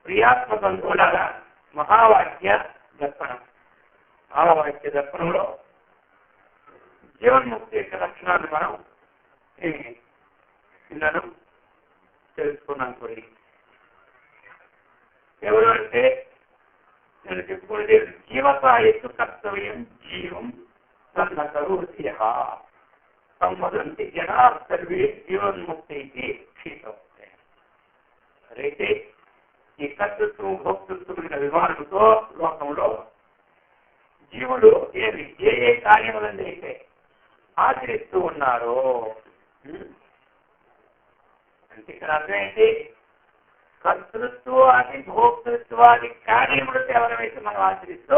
క్రియాత్మకం కూడా మహావాక్య దర్పణం. మహావాక్య దర్పణంలో జీవన్ముక్తి యొక్క లక్షణాలు మనం పిల్లలు తెలుసుకున్నాం. కొన్ని ఎవరు అంటే నేను చెప్పుకునేది జీవకాయకు కర్తవ్యం జీవం తన కరోత్య సంవదంతి జనా సర్వే జీవన్ముక్తి క్షీతవుతాయి. అయితే ఈ కర్తృత్వం భోక్తృత్వమైన విమానంతో లోకంలో జీవుడు ఏ ఏ కార్యములను అయితే ఆచరిస్తూ ఉన్నారో అంటే ఇక్కడ అర్థమైంది కర్తృత్వాది భోక్తృత్వాది కార్యములు ఎవరైతే మనం ఆచరిస్తూ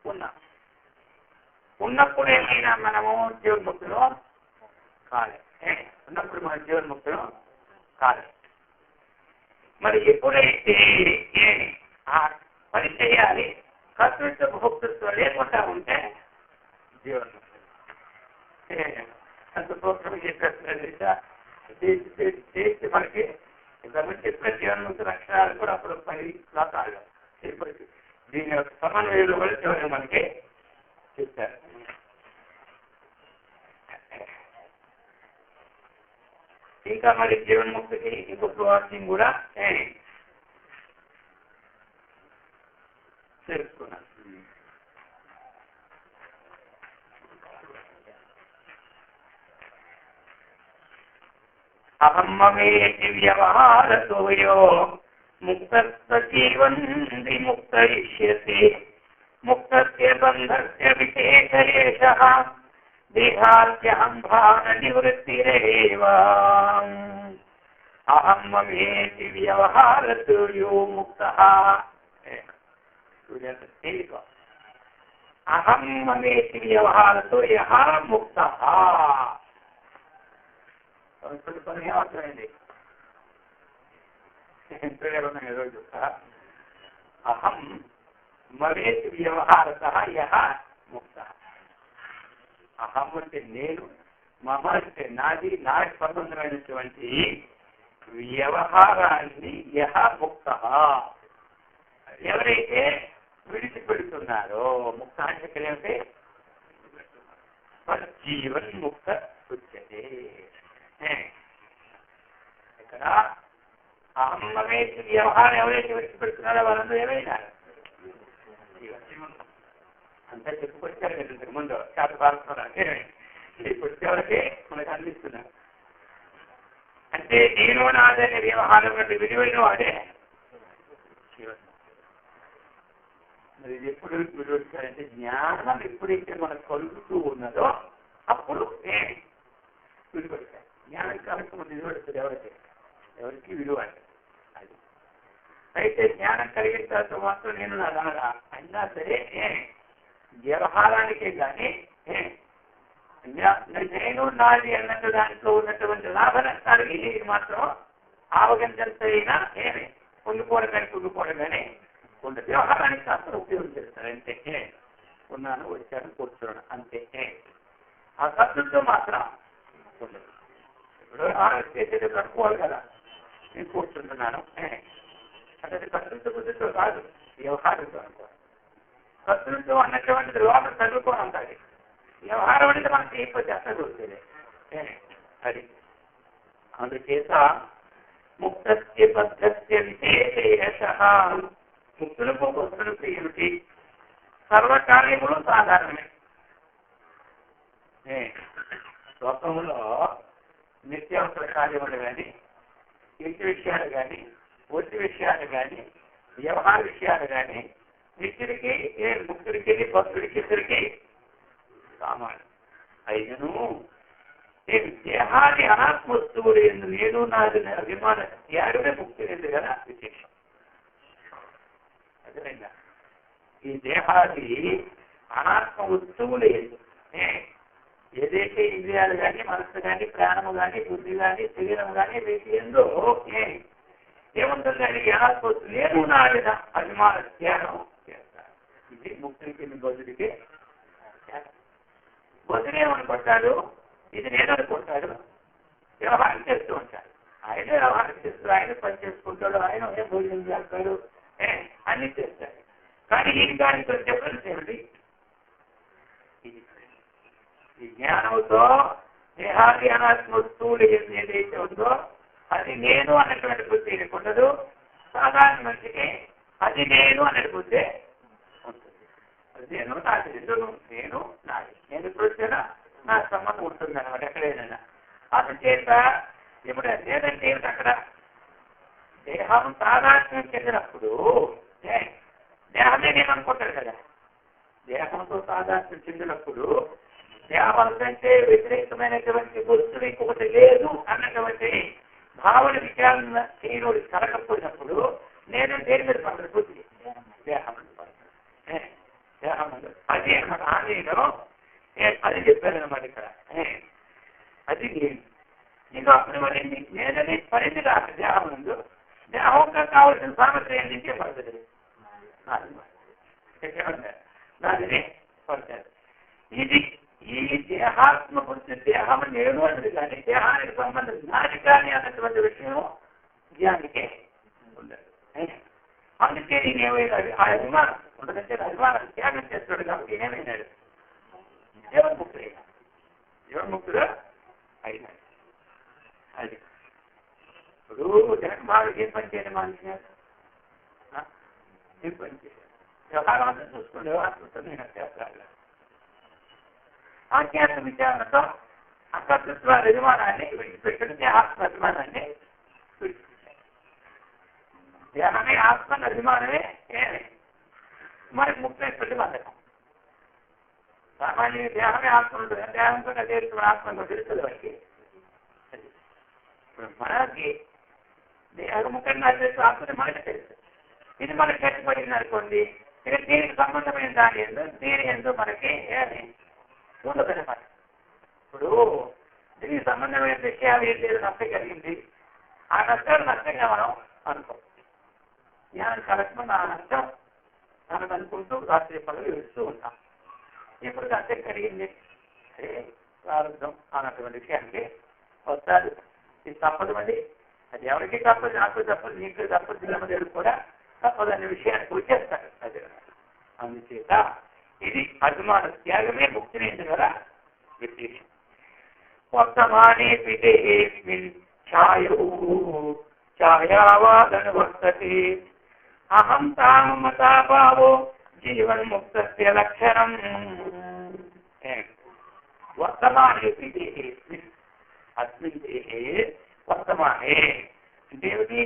ఉన్నాం. ఉన్నప్పుడు ఏమైనా మనము జీవన్ముక్తులు కాలే. ఉన్నప్పుడు మన జీవన్ముక్తులు కాలే. మరి ఎప్పుడైతే ఆ పని చేయాలి కర్తృత్వ భోక్తృత్వం లేకుండా ఉంటే జీవన్ముక్తులు అంత ప్రోత్సాహం చేస్తే మనకి చెప్పిన జీవన్ముక్తి లక్షణాలు కూడా అప్పుడు 10 శ్లోకాలు దీని యొక్క సమన్వయంలో కూడా చివరి మనకి చెప్తారు. ఇంకా మరి జీవన్ముక్తికి ఇంకొక వాక్యం కూడా తెలుసుకున్నాను. అహం మమేతి వ్యవహారతోయో ముక్తస్య జీవన్తి ముక్తయిష్యతి ముక్తస్య బంధస్య విశేషయేషః దేహాద్యహం భాన నివృత్తిరేవ. అహం మమేతి వ్యవహారతోయో ముక్తః. అహం మమేతి వ్యవహారతో యః ముక్తః. కొన్ని ఏమర్థమైంది రోజు అహం మమేతి వ్యవహారతః యః ముక్తః. అహం అంటే నేను, మమ అంటే నాది, నాకు సంబంధమైనటువంటి వ్యవహారాన్ని యః ముక్తః ఎవరైతే విడిచిపెడుతున్నారో ముక్త అంటే ఏమిటి జీవన్ ముక్త ఉచ్యతే. ఇక్కడ అహమ్మవేసి వ్యవహారం ఎవరైతే విడిచిపెడుతున్నారో వాళ్ళందరూ ఏమైనా అంతా చెప్పుకొచ్చారు కదా ఇంతకు ముందు చేత పాల్గొనాలంటే వచ్చేవరకే మనకు అందిస్తున్నారు. అంటే నేను నాదనే వ్యవహారం కంటే విలువైన వాడే మరి ఇది ఎప్పుడు విలువచ్చారంటే జ్ఞానం ఎప్పుడైతే మనకు కలుగుతూ ఉన్నదో అప్పుడు విలువచ్చారు. జ్ఞానం కాబట్టి మనం విలువడుతుంది ఎవరికి విలువ అది. అయితే జ్ఞానం కలిగిన తర్వాత మాత్రం నేను నాదనగా అయినా సరే వ్యవహారానికే కానీ నేను నాది అన్నట్టు దాంట్లో ఉన్నటువంటి లాభ నష్టాలకి ఇది మాత్రం ఆవగించైనా పొందుకోవడం కానీ కొంత వ్యవహారానికి అసలు ఉపయోగించేస్తారు. అంతే ఉన్నాను వచ్చాను కూర్చున్నాను అంతే. ఆ కర్తృత్వ మాత్రం ఉండదు. ఇప్పుడు చేసేది కట్టుకోవాలి కదా, నేను కూర్చుంటున్నాను అంటే కర్తృత్వ బుద్ధితో కాదు వ్యవహారంతో అనుకోవాలి. కర్తృత్వం అన్నటువంటిది లోపల చదువుకొని ఉంటుంది. వ్యవహారం అనేది మనకి ఎక్కువ చేస్తారు వచ్చేది అది. అందుచేత ముక్తస్య బద్ధస్య విశేషయేషః. ముక్తులకు భక్తులకు ఏమిటి సర్వకార్యములు సాధారణమే. లోకంలో నిత్యావసర కార్యములు కానీ ఇంటి విషయాలు కానీ వృత్తి విషయాలు కానీ వ్యవహార విషయాలు కానీ నిత్యుడికి ముక్తుడికి భక్తుడికి ఇద్దరికి సామాన్యం. అయినను దేహాది అనాత్మ వస్తువులు ఎందు నేను నాది అభిమాన త్యాగమే ముక్తి లేదు కదా విశేషం. అదేనా ఈ దేహాది అనాత్మ వస్తువులు ఎందు ఏదైతే ఇంద్రియాలు కానీ మనస్సు కానీ ప్రాణము కానీ బుద్ధి కానీ శరీరం కానీ వీటి ఎందు ఏముంటుందండి అనాత్మ వస్తువు నేను నాది అభిమాన త్యాగం చేస్తాను. ఇది ముక్తికి బదుడికి బదులేమనుకుంటాడు, ఇది నేను అనుకుంటాడు, వ్యవహారం చేస్తూ ఉంటాడు. ఆయన వ్యవహారం చేస్తాడు, ఆయన పని చేసుకుంటాడు, ఆయన భోజనం చేస్తాడు, అన్ని చేస్తాడు. కానీ ఈ దానితో డిఫరెన్స్ ఏమిటి? ఈ జ్ఞానంతో దేహాది అనాత్మ వస్తువులు ఏదైతే ఉందో అది నేను అన్నటువంటి బుద్ధి ఉండదు. సాధారణ మనిషికి అది నేను అన్నట్టు బుద్ధి ఉంటుంది. అది నేను నాది, నేను నాది, నేను ఇప్పుడు వచ్చానా నా సంబంధం ఉంటుంది అన్నమాట ఎక్కడైనా. అందుచేత ఇప్పుడు లేదంటే ఏమిటి అక్కడ దేహం సాధారణం చెందినప్పుడు దేహమే నేను అనుకుంటాడు కదా. దేహంతో సాధారణం చెందినప్పుడు దేహం కంటే వ్యతిరేకమైనటువంటి వస్తువు ఇంకొకటి లేదు అన్నటువంటి భావన విచారణ చేయనుడు కలగకపోయినప్పుడు నేను దేని మీద పడదు బుద్ధి దేహం దేహం అది అన్నమాట. ఆలయంలో అది చెప్పాను అన్నమాట ఇక్కడ. అది నేను ఇంకా అప్పుడు మరి నేననే పరిధి కాదు దేహం ముందు. దేహంగా కావాల్సిన సామర్థ్యం నుంచే పడుతుంది దానినే పడతారు. ఇది ఈ దేహాత్మ బుద్ధి దేహం నేను అన్నది కానీ దేహానికి సంబంధం నాది కానీ అన్నటువంటి విషయం జ్ఞానికే ఉండదు. అందుకే నేనేమైనా ఆ అభిమానం ఉండదంటే అభిమానం త్యాగం చేస్తాడు కాబట్టి ఏమైనాడు జీవన్ముక్తుడు అయినా జీవన్ముక్తుడు అయినాడు. అది ఇప్పుడు జగన్మాడు ఏం పని చేయడం మానేసినాడు, ఏం పని చేశాడు వ్యవహారం అంతా చూసుకోండి. వ్యవహారం నేను చేస్తాను ఆధ్యాత్మ విచారణతో అకర్తృత్వ అభిమానాన్ని విడిచిపెట్టడం దేహాత్మ అభిమానాన్ని విడిచిపెట్టాడు. దేహమే ఆత్మ అభిమానమే మనకి ముఖ్య ప్రతిబంధకం. సామాన్య దేహమే ఆత్మ ఉంటుంది, దేహంతో అదే ఆత్మతో తెలుస్తుంది వారికి. ఇప్పుడు మనకి దేహముఖంగా ఆత్మని మనకి తెలుసు. ఇది మనకి కట్టుబడింది అనుకోండి, ఇక దీనికి సంబంధమైన దాని ఎందు దీని ఎందు మనకి ఉండదన్నమాట. ఇప్పుడు దీనికి సంబంధమైన విషయాలు ఏం లేదు, నష్టం కలిగింది. ఆ నష్టాలు నష్టంగా మనం అనుకో జ్ఞానం కలెక్షన్ ఆ నష్టం మనకు అనుకుంటూ రాత్రి పనులు ఇస్తూ ఉంటాం. ఇప్పుడు నష్టం కలిగింది అదే ప్రారంభం అన్నటువంటి విషయానికి వస్తారు. ఇది తప్పదు, అది అది ఎవరికి తప్పదు, నాకు తప్పదు, నీకు తప్పదు, జిల్లా కూడా తప్పదు అనే విషయానికి వచ్చేస్తారు. అది అందుచేత ఇది అభిమాన త్యాగమే ముక్తిని కదా విశేషం. వర్తమానే పితేస్మిన్ ఛాయావాదనువర్తతే అహం తామమతాభావో జీవన్ముక్తస్య లక్షణం. వర్తమానే పితేస్మిన్ అస్మిన్ దేహే వర్తమానే అంటే ఏమిటి?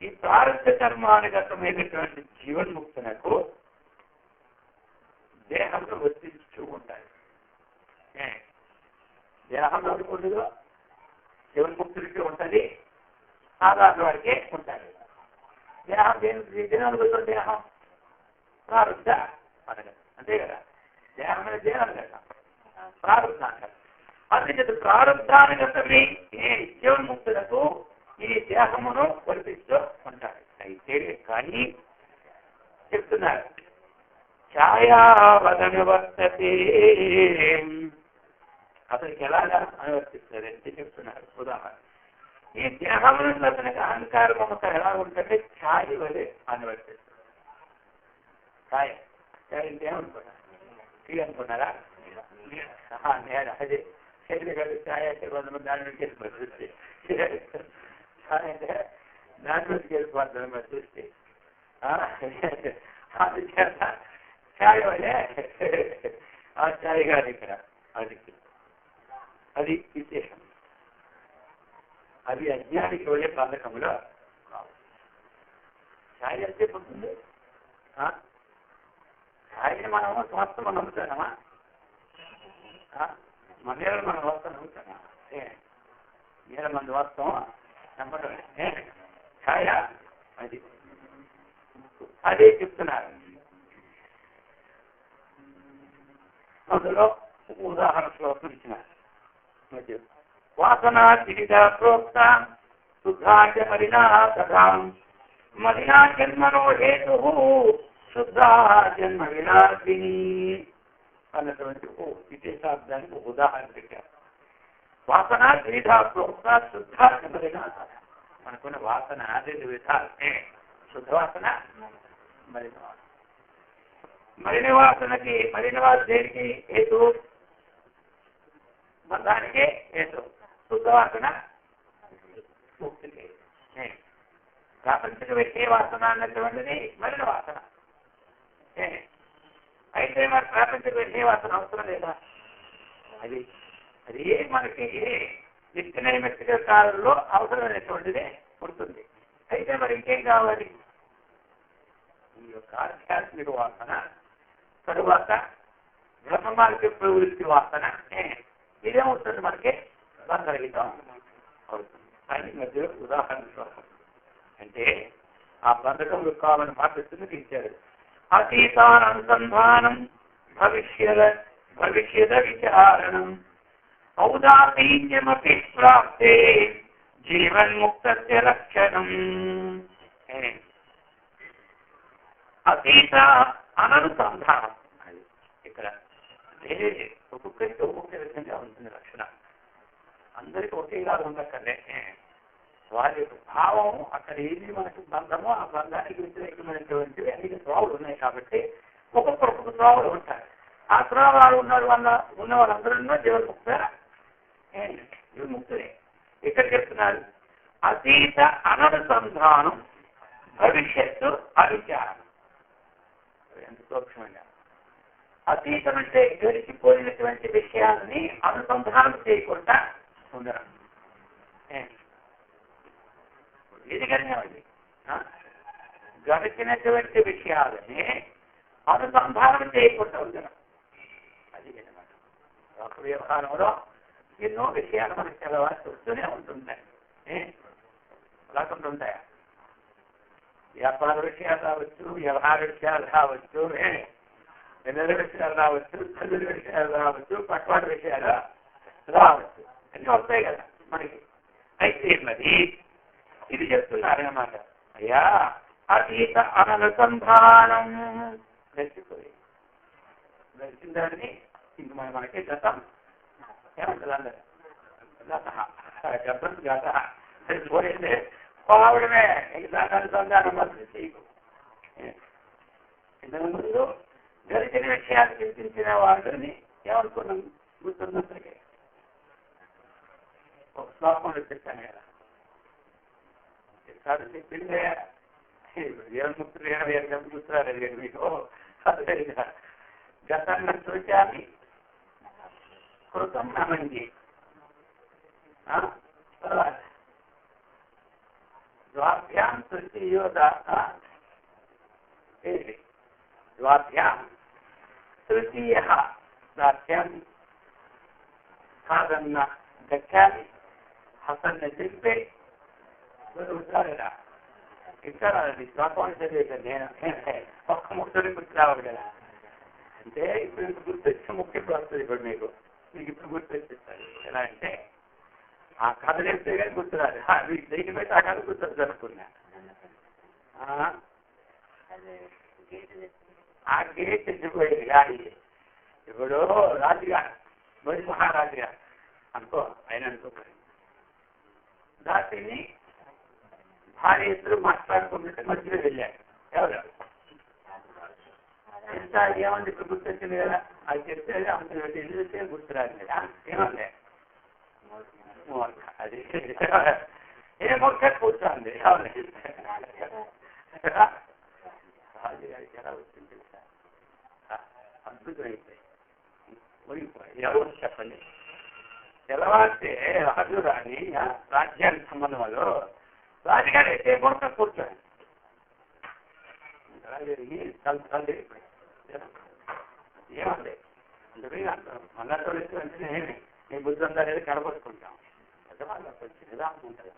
ఈ ప్రారంభ కర్మానుగతమైనటువంటి జీవన్ముక్తునకు దేహంలో వర్తిస్తూ ఉంటాయి. దేహంలో ఉండదు, జీవన్ముక్తుడికి ఉంటుంది, సాధారణ వాడికే ఉంటాయి. దేహం దేహం దేహం ప్రారంభ అనగా అంతే కదా. దేహం అనేది దేహం కదా ప్రారంభాంగం. అందుకే ప్రారంభానుగతమే జీవన్ముక్తులకు ఈ దేహమును వర్తిస్తూ ఉంటాయి. అయితే కానీ చెప్తున్నారు ఛాయావదనువర్తతే అతనికి ఎలాగా అనువర్తిస్తుంది అంటే చెప్తున్నారు. ఉదాహరణ ఈ దేహంలో అతనికి అహంకారం ఒక ఎలా ఉంటుంటే ఛాయ వలె అనువర్తిస్తుంది. ఛాయ ఛాయ ఏమనుకున్నారు? టీ అనుకున్నారా? నేను అదే శరీరం ఛాయ అంటే కొంతమంది దాని నుంచి వెళ్ళిపోతుంది. ఛాయ అంటే దాని నుంచి వెళ్ళిపోతుంది మరి చూస్తే. అందుచేత ఛాయ వలే ఆ ఛాయ గారి ఇక్కడ అది విశేషం. అది అజ్ఞానికి వెళ్ళే బాధకములో ఛాయ అంటే పుట్టింది. ఛాయని మనం స్వాస్థం నమ్ముతామా? మన నేల మనం వస్తాం నమ్ముతామా? నేల మంది వస్తాం నమ్మటమే ఛాయ. అది అదే చెప్తున్నారు. అందులో ఉదాహరణ శ్లోకం ఇచ్చినారు. వాసనా తిరిగా ప్రోక్త శుద్ధాచ మలినా తథా మలినా జన్మనో హేతు శుద్ధా జన్మ వినాశిని అన్నటువంటి విశేషార్థానికి ఉదాహరణ పెట్టారు. వాసనా తిరిగా ప్రోక్త శుద్ధాచ మలినా తథా మనకున్న వాసన 2 విధాలు. శుద్ధ వాసన, మలిన వాసన. మలిన వాసనకి, మలిన వాసన దేనికి హేతు? బంధానికి హేతు. శుద్ధ వాసన ముక్తికి. ప్రాపంచిక విషయ వాసన అన్నటువంటిది మలిన వాసన. అయితే మరి ప్రాపంచిక విషయ వాసన అవసరం లేదా? అది మనకి నిత్య నైమిత్తిక కాలంలో అవసరమైనటువంటిది ఉంటుంది. అయితే మరి ఇంకేం కావాలి? ఈ యొక్క ఆధ్యాత్మిక వాసన, తరువాత బ్రహ్మమార్గ ప్రవృత్తి వాసన, ఇదేమవుతుంది మనకి బంధరహితం అవుతుంది. అని మధ్యలో ఉదాహరణ అంటే ఆ బంధకం కావాలని భావిస్తుంది ఇచ్చారు. అతీతానుసంధానం భవిష్యద విచారణం ఔదాసీన్యమపి ప్రాప్తే జీవన్ముక్తస్య లక్షణం. అతీత అననుసంధానం. ఇక్కడ ఒక్కొక్కరికి ఒక్కొక్క విధంగా ఉంటుంది లక్షణం. అందరికీ ఒకేలాగా ఉండక్కర్లే. వారి యొక్క భావం అక్కడ ఏది మనకు బంధమో ఆ బంధానికి వ్యతిరేకమైనటువంటివి అనేక త్రోవలు ఉన్నాయి. కాబట్టి ఒక్కొక్క త్రోవలు ఉంటాయి. ఆ త్రోవలు ఉన్న వాళ్ళందరూ జీవన్ముక్తులే. ఇక్కడ చెప్తున్నారు అతీత అననుసంధానం భవిష్యత్తు అవిచారం. ఎంత సూక్ష్మంగా అతీతం అంటే గడిచిపోయినటువంటి విషయాలని అనుసంధానం చేయకుండా ఉండడం. ఇది గణ్యమండి. గడిచినటువంటి విషయాలని అనుసంధానం చేయకుండా ఉండడం అది అనమాట. ఒక వ్యవహారంలో ఎన్నో విషయాలు మనకి తెలవాల్సి వస్తూనే ఉంటుంటాయి. లేకుండా ఉంటాయా? వ్యాపార విషయాలు రావచ్చు, వ్యవహార విషయాలు రావచ్చు, పిల్లల విషయాలు రావచ్చు, తల్లుల విషయాలు రావచ్చు, పట్వాడి విషయాలు రావచ్చు. అన్నీ వస్తాయి కదా మనకి. అయితే మరి ఇది చెప్తున్నారన్నమాట. అయ్యా అతీత అననుసంధానం గడిచిపోయి గడిచిన దాన్ని ఇంక మనకి గతం ఏమంటుంది అందరు గతం గత పోయింది పోవడమే. ఇంక దాని అనుసంధానం మాత్రం చేయకు. ఇంతకు ముందు గడిచిన విషయాలు చింతించిన వాళ్ళని ఏమనుకున్నాం గుర్తున్నప్పటికీ ఒక శ్లోకంలో చెప్పాను కదా. కాదు చెప్పిందే జీవన్ముక్తులు గుర్తురాలేదు మీకు. గతాన్ని చూచాలి కృతం నమంది. ద్వాభ్యాం తృతీయో ద్వాభ్యాం తృతీయ దాస్యామి కాదన్న గచ్చామి హసన్న చెప్పే ఉంటారా. ఇంకా శ్లోకం చదివేది నేను ఒక్క ముక్తుడి గుర్తు రావాలి కదా. అంటే ఇప్పుడు గుర్తొచ్చిన ముఖ్య వస్తుంది. ఇప్పుడు మీకు ఇప్పుడు గుర్తొచ్చేస్తారు. ఎలా అంటే ఆ కథ చెప్తే కానీ గుర్తురాదు. మీకు దేని మీద ఆ కథ గుర్తు జరుపుకున్నా. ఆ గేట్ తెచ్చిపోయేది గాడి. ఇప్పుడు రాజుగారు మరి మహారాజుగారు అనుకో ఆయన అనుకోవాలి. దాటిని భార్య ఇద్దరు మాట్లాడుకుంటుంటే మధ్యలో వెళ్ళారు. ఎవరు ఎంత ఏమంది ఇప్పుడు గుర్తొచ్చింది కదా. అది చెప్తే అంత ఇల్లు చెప్తే గుర్తురాదు కదా. ఏమంది అది ఏ మొక్క కూర్చోండి. రాజుగారికి ఎలా వచ్చింది అద్భుతమైపోయి ఎవరు చెప్పండి. తెల్లవారితే రాజు రాని రాజ్యానికి సంబంధం వాళ్ళు రాజుగారు అయితే మొక్క కూర్చోండి. ఏమండి అందుకని అన్నట్టు వెంటనే మీ బుద్ధి అంతా అనేది కనపడుకుంటాం. పెద్దవాళ్ళకి వచ్చినదా ఉంటుంది.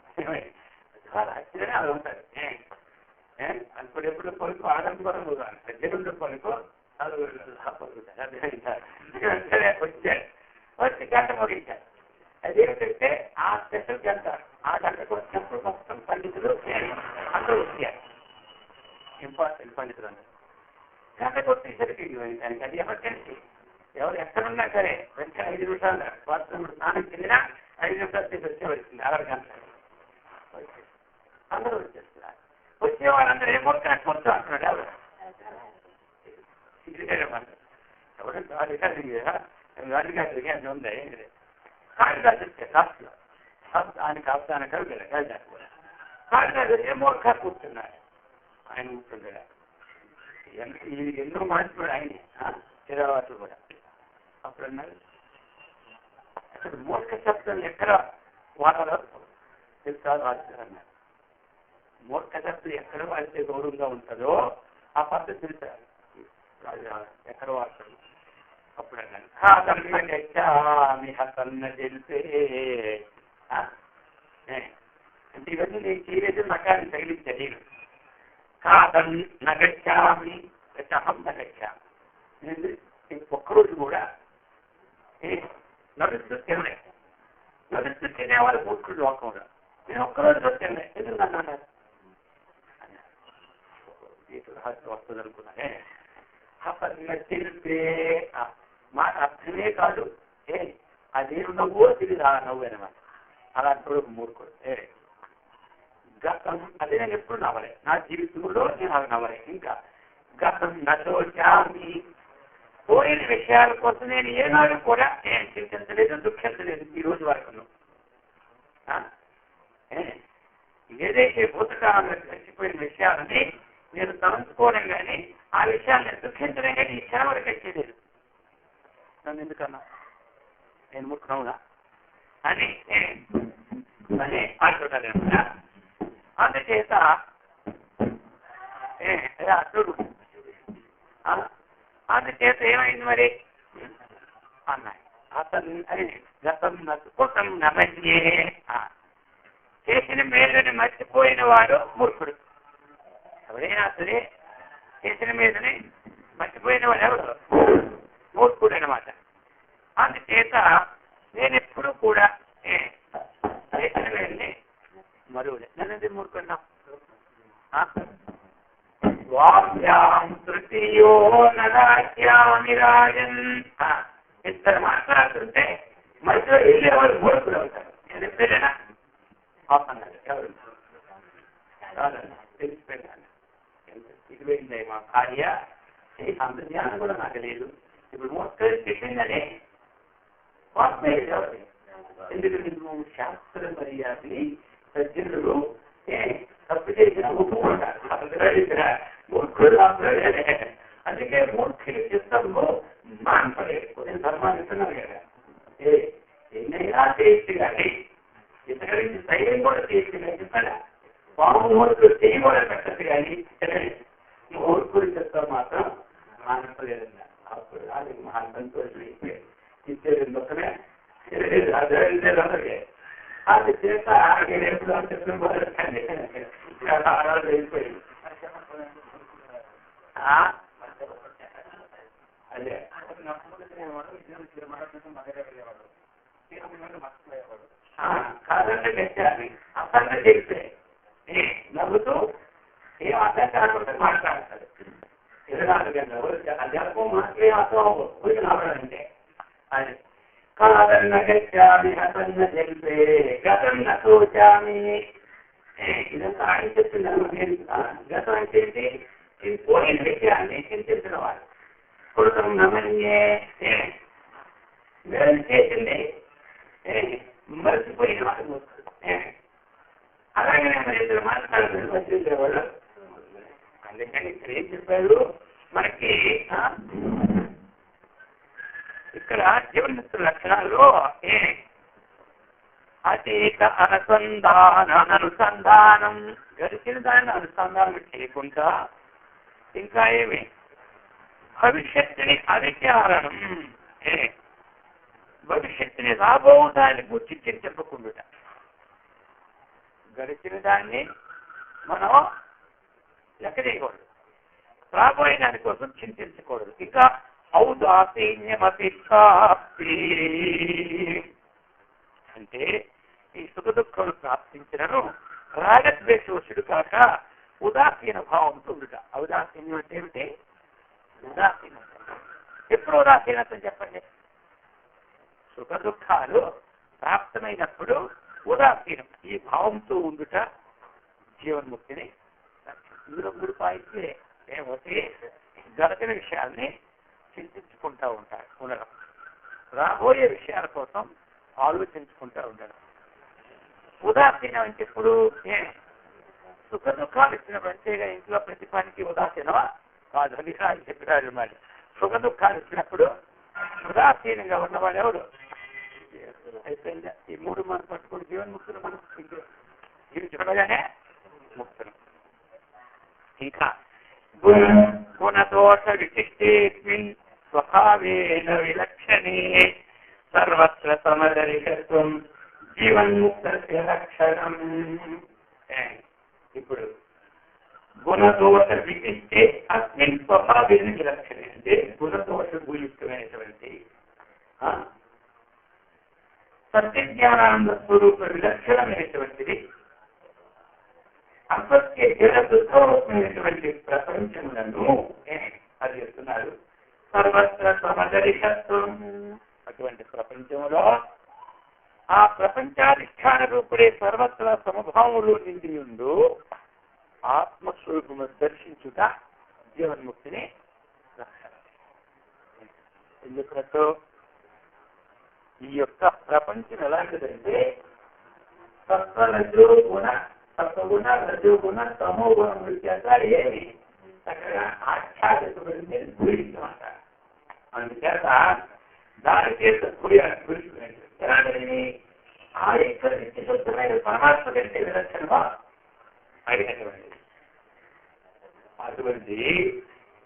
పెద్దవాళ్ళు వచ్చినే అది ఉంటుంది. అనుకుని ఎప్పుడు పలుకు ఆడంబరం పెద్దలు పలుకు అది వెంటనే వచ్చాడు. వచ్చి గంట ముగించారు. అదేమిటంటే ఆ స్పెషల్ గంట ఆ గంటకు వచ్చినప్పుడు మొత్తం పండితులు అందరూ వచ్చారు. ఇంపార్టెంట్ పండితులు అందరూ గంటకు వచ్చేసరికి దానికి అది ఎమర్జెన్సీ. ఎవరు ఎక్కడున్నా సరే వెంటనే 5 నిమిషాలు వాస్తవం స్నానం చెందినా 5 నిమిషాలు వచ్చి వచ్చింది. 6 గంటలు అందరూ వచ్చేస్తున్నారు. వచ్చేవాళ్ళందరూ ఏ మూర్ఖ కూర్చో అంటున్నాడు. ఎవరు గాలిగా అని ఉంది కాళిదాసు వచ్చే కాస్ట్లో ఆయనకి అవసాన కవిగా కాళిదాసు కూడా కాళిదాసు ఏ మూర్ఖ కూర్చున్నాడు. ఆయన కూర్చుంటాడు. ఎన్నో మార్చుకోడు ఆయనే చిరావాసులు కూడా. అప్పుడు అన్నారు అసలు మూర్ఖ శబ్దం ఎక్కడ వాడాలో తెలుసా వాడుతారన్నారు. మూర్ఖ శబ్దం ఎక్కడ వాడితే గౌరవంగా ఉంటుందో ఆ పద్ధతి తెలుసారు ఎక్కడ వాడతారు. అప్పుడు అన్నాను తెలిపే అంటే ఇవన్నీ నేను చేయలేదు నకాన్ని తగిలించాను. నేను కాదం నగచ్చామి అహం నగచ్చామి. నేను ఒక్కరోజు కూడా నడుస్తూ తినలేదు. నడుస్తూ తినేవాళ్ళు మూర్ఖుడు లోకంలో. నేను ఒక్కరోజు తినలేదు. ఎందుకు నన్ను అన్నారు వస్తుంది అనుకున్నానే. తెలిపే మాట అర్థమే కాదు. అదేం నవ్వో తెలియదు. అలా నవ్వు అనమాట. అలాంటి మూర్ఖుడు. గతం అదే నేను ఎప్పుడు నవ్వలే. నా జీవితంలో నేను అవి నవ్వలే. ఇంకా గతం నశోచామి. పోయిన విషయాల కోసం నేను ఏనాడు కూడా చింతించలేదు, దుఃఖించలేదు ఈ రోజు వరకు. ఏదైతే భూతకాలంలో చచ్చిపోయిన విషయాలని నేను తలంచుకోవడం కానీ ఆ విషయాన్ని దుఃఖించడం కానీ ఈ క్షణం వరకు చేయలేదు. నన్ను ఎందుకన్నా నేను ముఖ్యమవునా అని అంటుంటాను. అందుచేత అతడు అందుచేత ఏమైంది మరి అన్నాయి. అతను గతం నచ్చుకోసం నమన్యే. చేసిన మేలుని మర్చిపోయిన వాడు మూర్ఖుడు. ఎవరైనా సరే చేసిన మీదని మర్చిపోయిన వాడు ఎవరు మూర్ఖుడు అనమాట. అందుచేత నేను ఎప్పుడు కూడా చేసిన మేలుని మరువులే. నన్ను మూర్ఖున్నా వాక్యాం తృతీయో నరాజ్యామి రాజన్. ఇద్దరు మాట్లాడుతుంటే మధ్యలో వెళ్ళేవాళ్ళు మూర్ఖులు అవుతారు. నేను ఎప్పుడైనా అన్నాడు ఎవరు తెలిసిపోయినాను. ఇదిపోయింది మా భార్య. అంత జ్ఞానం కూడా నాకు లేదు. ఇప్పుడు మూర్ఖులు చెప్పిందని ఎవరు ఎందుకంటే నువ్వు శాస్త్ర మర్యాదని సజ్జనులు తప్పు చేసిన ఒప్పుకుంటారు. మూర్ఖులు అందుకే మూర్ఖులు చిత్తంలో మానపలేదు. నేను ధర్మాన్ని ఇస్తున్నాను కదా. ఎన్నైనా చేయొచ్చు కానీ ఇతరులకి ధైర్యం కూడా చేయొచ్చు కానీ చెప్పాలా. పాము మూర్ఖులు చేయి కూడా పెట్టదు కానీ మూర్ఖులు చెప్తాం మాత్రం మానపలేదన్న. అప్పుడు అది మహా సంతోషం అయిపోయాయి. ఇచ్చేది మొత్తమే అలాగే అది చేత నేను ఎప్పుడు చెప్పిన అయిపోయింది. అదే కాదంటే పెట్టాలి. అసలు చెప్తే నవ్వుతూ ఏం అర్థం కాకుండా మాట్లాడతాడు. 24 గంటలు అధ్యాపకం మాత్రమే అర్థం నవ్వడంటే అది కాదన్న గచ్చామి అసన్న తెలిపే గతం నూచామి. ఇదంతా ఆయన చెప్తున్నాను. గతం అంటే పోయిన విషయాన్ని చింతించిన వాడు. కొడుకు నమన్యే చేసింది మర్చిపోయిన వాడు. అలాగే మరి ఇద్దరు మాట్లాడారు మర్చిపోయేవాడు. అందుకని ఇక్కడ ఏం చెప్పాడు మనకి ఇక్కడ జీవనముక్తుల లక్షణాల్లో అతీత అనుసంధానం గడిచిన దాన్ని అనుసంధానం చేయకుండా ఇంకా ఏమి భవిష్యత్తుని అవిచారణం. భవిష్యత్తుని రాబోదాన్ని గుర్తి చింతించకుండా గడిచిన దాన్ని మనం లెక్క చేయకూడదు. రాబోయే దాని కోసం చింతించకూడదు. ఇంకా ఔదాసీన్యమపి అంటే ఈ సుఖ దుఃఖాలు ప్రాప్తించినను రాగద్వేషోషుడు కాక ఉదాసీన భావంతో ఉండుట. ఔదాసీన్యం అంటే ఏమిటి? ఉదాసీనం. ఎప్పుడు ఉదాసీనత చెప్పండి. సుఖ దుఃఖాలు ప్రాప్తమైనప్పుడు ఉదాసీనం ఈ భావంతో ఉండుట జీవన్ముక్తిని. ఇందులో 3 పాయింట్లే ఏమవుతే జరిగిన విషయాల్ని చింతించుకుంటూ ఉండడం, రాబోయే విషయాల కోసం ఆలోచించుకుంటూ ఉండడం. ఉదాసీనం అంటే ఇప్పుడు సుఖ దుఃఖాలు ఇచ్చినప్పుడు ఇంట్లో ప్రతి పనికి ఉదాసీనమా కాదు, అది కాదు చెప్పారు. మరి సుఖ దుఃఖాలు ఇచ్చినప్పుడు ఉదాసీనంగా ఉన్నవాడు ఎవడు? అయిపోయిందా? ఈ 3 మనం పట్టుకుని జీవన్ముక్తులు మనం జీవించడగానే ముక్తులు. ఇంకా గుణదోష విశిష్టేస్మిన్ స్వభావేన విలక్షణే సర్వత్ర సమదరికత్వం జీవన్ముక్తస్య లక్షణం. ఇప్పుడు గుణదోష విశిష్టే అస్మిన్ స్వభావేన విలక్షణే అంటే గుణదోష భూయుక్తమైనటువంటి సత్యజ్ఞానానంద స్వరూప విలక్షణమైనటువంటిది అసత్య జలదుఃఖమైనటువంటి ప్రపంచములను అది చెప్తున్నారు. సర్వత్ర సమదరికత్వం. అటువంటి ప్రపంచంలో ఆ ప్రపంచాధిష్టాన రూపుడే సర్వత్ర సమభావములు నిండి ఉండు ఆత్మస్వరూపము దర్శించుట జీవన్ముక్తిని రక్షణ. ఎందుకంటే ఈ యొక్క ప్రపంచం ఎలాంటిదంటే సత్వగుణ రజోగుణ తమోగుణముల చేత ఏమి చక్కగా ఆచ్ఛాదించబడింది గురించమాట. అందుచేత దాని చేత గురించినట్టు ఎలాంటిది ఆ యొక్క నిత్యశుద్ధమైన పరమాత్మ కంటే విలక్షణమా అయినటువంటిది. అటువంటి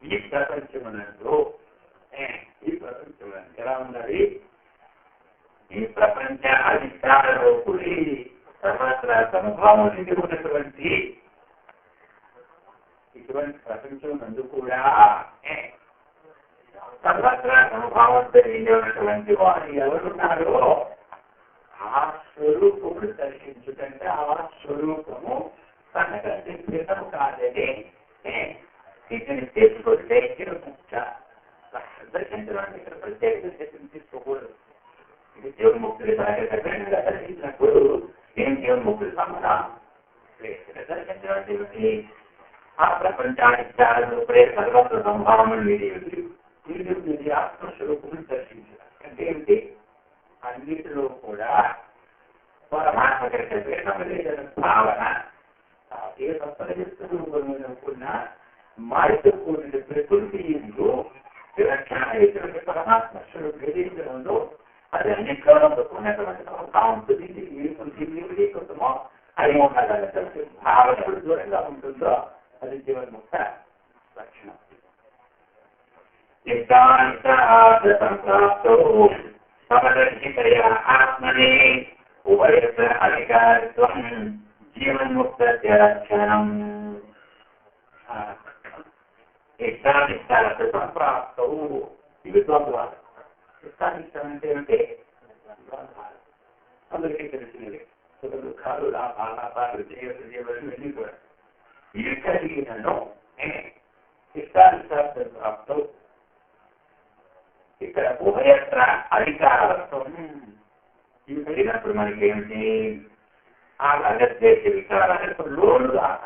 ఈ ప్రపంచమునందు ఎలా ఉన్నది? ఈ ప్రపంచ అధిష్టానంలో కూడి సర్వత్ర సమభావం నిండి ఉన్నటువంటి ఇటువంటి ప్రపంచం నందు కూడా సర్వత్ర సమభావంతో నిండి ఉన్నటువంటి వారు ఎవరున్నారో ఆ స్వరూపమును దర్శించుకంటే ఆ స్వరూపము తనకంటే క్రితం కాదని స్థితిని తీసుకొస్తే ముఖ్య దర్శించడానికి ఇక్కడ ప్రత్యేక దర్శనం తీసుకోకూడదు. జీవన్ముక్తులు దర్శించినప్పుడు ఏం జీవన్ముక్తులు సంబంధం దర్శించడానికి ఆ ప్రపంచానికి సర్వత్ర సంభావన ఆత్మస్వరూపమును దర్శించడం అంటే ఏమిటి? అన్నిటిలో కూడా పరమాత్మ కంటే భేదమైన భావన ఏ సత్వరూపమున మారితో కూడిన ప్రకృతి ఎందు విలక్షణమైనటువంటి పరమాత్మ స్వరూపంలో అది అన్నింటిలో ఉన్నటువంటి భావంతో విలీకృతమో అది ఉన్నటువంటి భావన ఎవరు దూరంగా ఉంటుందో అది జీవన్ముక్త లక్షణం. సమదర్శితయా ఆత్మనే ఉభయత్ర అధికారిత్వం జీవన్ముక్తస్య లక్షణం. ఇష్టానిష్టాలతో సంప్రాప్తవు. ఇవి ద్వంద్వాలు. ఇష్టానిష్టం అంటే ఏమిటి? ద్వంద్వాలు. అందరికీ తెలిసినవి సుఖ దుఃఖాలు, లాభాలు, జీవన్ని కూడా ఇవి కలిగినను ఇష్టానిష్టాలతో ప్రాప్తవు. ఇక్కడ ఉభయత్ర అధికారత్వం. ఇవి కలిగినప్పుడు మనకేమిటి? ఆ రగద్వేష వికారాలకు లోను కాక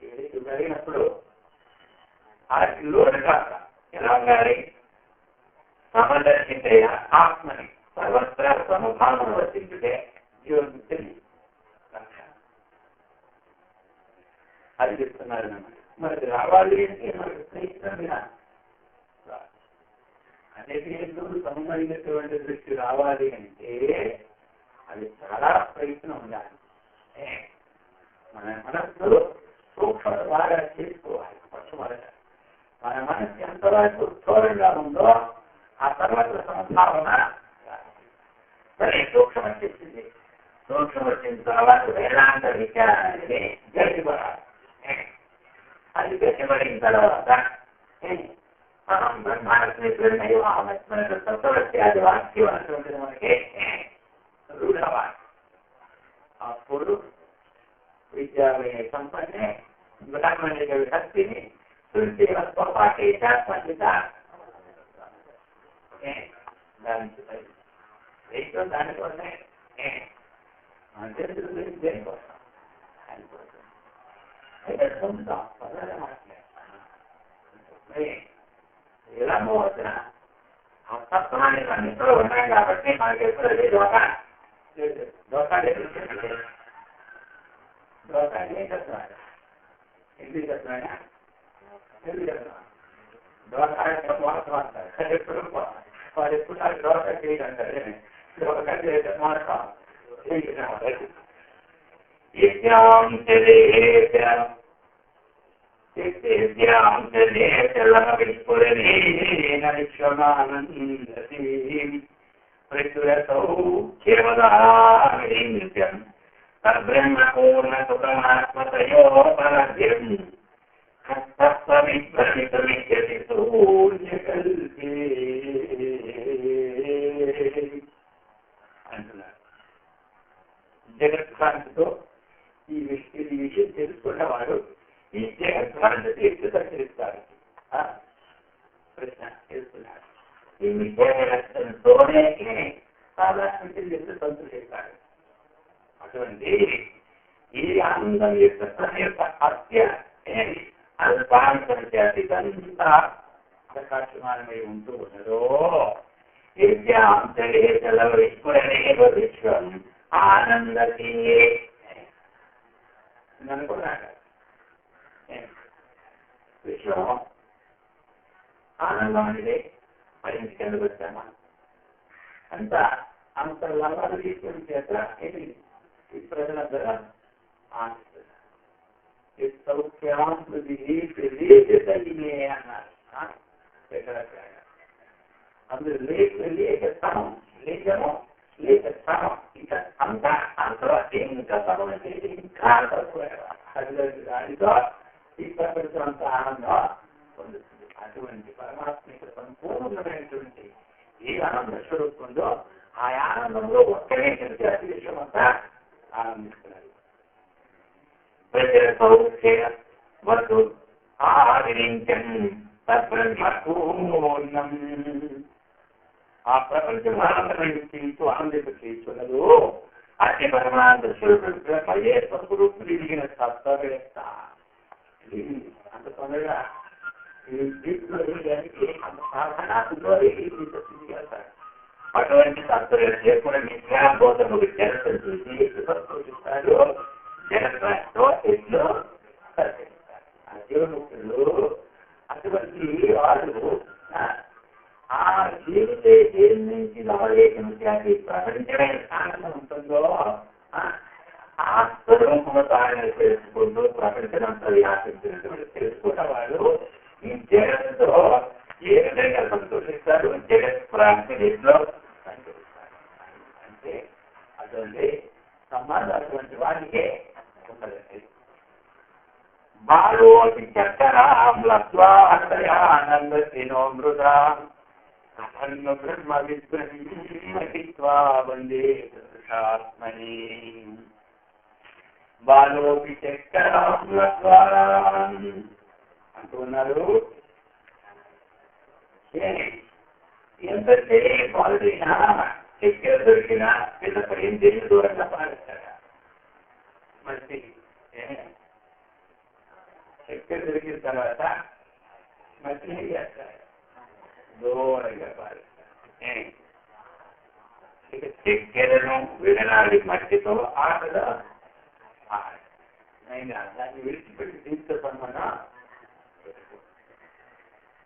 ఇవి కలిగినప్పుడు ఆ లోను కాక ఎలా ఉండాలి? సమదర్శితే ఆత్మని సర్వత్ర సమభావం వర్తించుటే జీవన్ముక్తిని అది చెప్తున్నారు. మనకి రావాలి అంటే మనకు ప్రయత్నం అనేది ఎందుకు సమమైనటువంటి దృష్టి రావాలి అంటే అది చాలా ప్రయత్నం ఉండాలి. మన మనస్సు సూక్ష్మ బాగా చేసుకోవాలి. మొట్టమొదట మన మనస్సు ఎంతవరకు స్థూలంగా ఉందో ఆ తర్వాత సంభావన సరే సూక్ష్మ వచ్చేసింది. సూక్ష్మ వచ్చిన తర్వాత వేదాంత విచారణ అనేది గట్టిపడాలి. అది గట్టిపడిన తర్వాత మనం బ్రహ్మాండ వాక్యం అనేటువంటిది మనకి రూఢవాలి. అప్పుడు విద్యా సంపన్నే బ్రాహ్మణిక విభక్తిని పండిత దానికోసమే దేనికోసం ఎలా పోవచ్చునా ఆ తత్వాన్ని అన్నింటిలో ఉన్నాయి కాబట్టి మనకి ఎప్పుడు దోకాలు ఏం చెప్తున్నాడు ఎందుకు చెప్తున్నాడా దోకాలు మోసమాడతారు ఎప్పుడు వారు ఎప్పుడు దోకా చేయాలంటారు దోకా చేస్తే మోసం జగత్కాంతితో ఈ విషయం తెలుసుకున్నవాడు ఈ జగత్కాంతి తీర్చి సంచరిస్తారు ప్రశ్న తెలుసుకున్నారు ఈ విద్యాతోనే సాధారణ సంతరిస్తారు అటువంటి ఈ ఆనందం యొక్క హత్య అల్పాంతర్జాతికంతా ప్రకాశమానమై ఉంటూ ఉన్నదో విశ్వం ఆనందీ అనుకున్నాడు విశ్వం ఆనందం అనేది మరి ఎందుకు వచ్చామా అంత లాభాలు తీసుకుని చేత ఈ ప్రజలందరూ ఆనందిస్తున్నారు సౌఖ్యాన్ని అన్నారు అందులో లేక స్థానం లేఖము లేక స్థానం ఇంకా అంతలో ఇంకా స్థలం చేసి ఇంకా దానితో ఈ ప్రపంచం అంత ఆనందం పొందుతుంది అటువంటి పరమాత్మిక సంపూర్ణమైనటువంటి ఏ ఆనంద స్వరూపంలో ఆ ఆనందంలో ఒక్కరే తెలిసి విషయం అంతా ఆనందిస్తున్నారు వస్తు ఆవిరించం తద్బ్రహ్మపూర్ణం ఆ ప్రపంచం ఆనందమైన తీరుతూ ఆనందింపచేస్తున్నదో అతి పరమానంద స్వరూపుడు బ్రహ్మయే స్వరూపుడు ఎదిగిన తత్వవేత్త అంత తొందరగా అంత సాధనాలు వెళ్తారు అటువంటి తత్వవేత్త కూడా విద్యాబోధము విద్యార్థులు చూసి సంతోషిస్తారు జగత్తో ఎన్నో ఆ జీవముక్తులు అటువంటి వాళ్ళు ఆ జీవితే దేని నుంచి లవలేఖించడానికి ప్రపంచమైన ఆనందం ఉంటుందో ఆ స్వరూపము తాను తెలుసుకుంటూ ప్రపంచమంతా వ్యాపించినటువంటి తెలుసుకున్న వాళ్ళు ఈ జగత్తుతో ఏ విధంగా సంతోషిస్తారు జగత్ ప్రాంతంలో సంతోషిస్తారు అంటే అటువంటి సమాజం అటువంటి వారికే ఉండదండి బాలోకి చక్కరాంద్రయానందతినో మృదా అఖండ బ్రహ్మ విద్వా వందే పురుషాత్మని బాలోకి చక్కరాంద్రా అంటున్నారు ఎంత తెలియకపోయినా చక్కెర దొరికినా పిల్లపై ఏం తెలియదు దూరంగా పాలిస్తారా మరి చక్కెర దొరికిన తర్వాత మట్టి ఏం చేస్తారు దూరంగా పాలిస్తారు ఇక చక్కెరను విడనాడి మట్టితో ఆటగా అయినా దాన్ని విడిచిపెట్టి దీంతో పనుమన్నా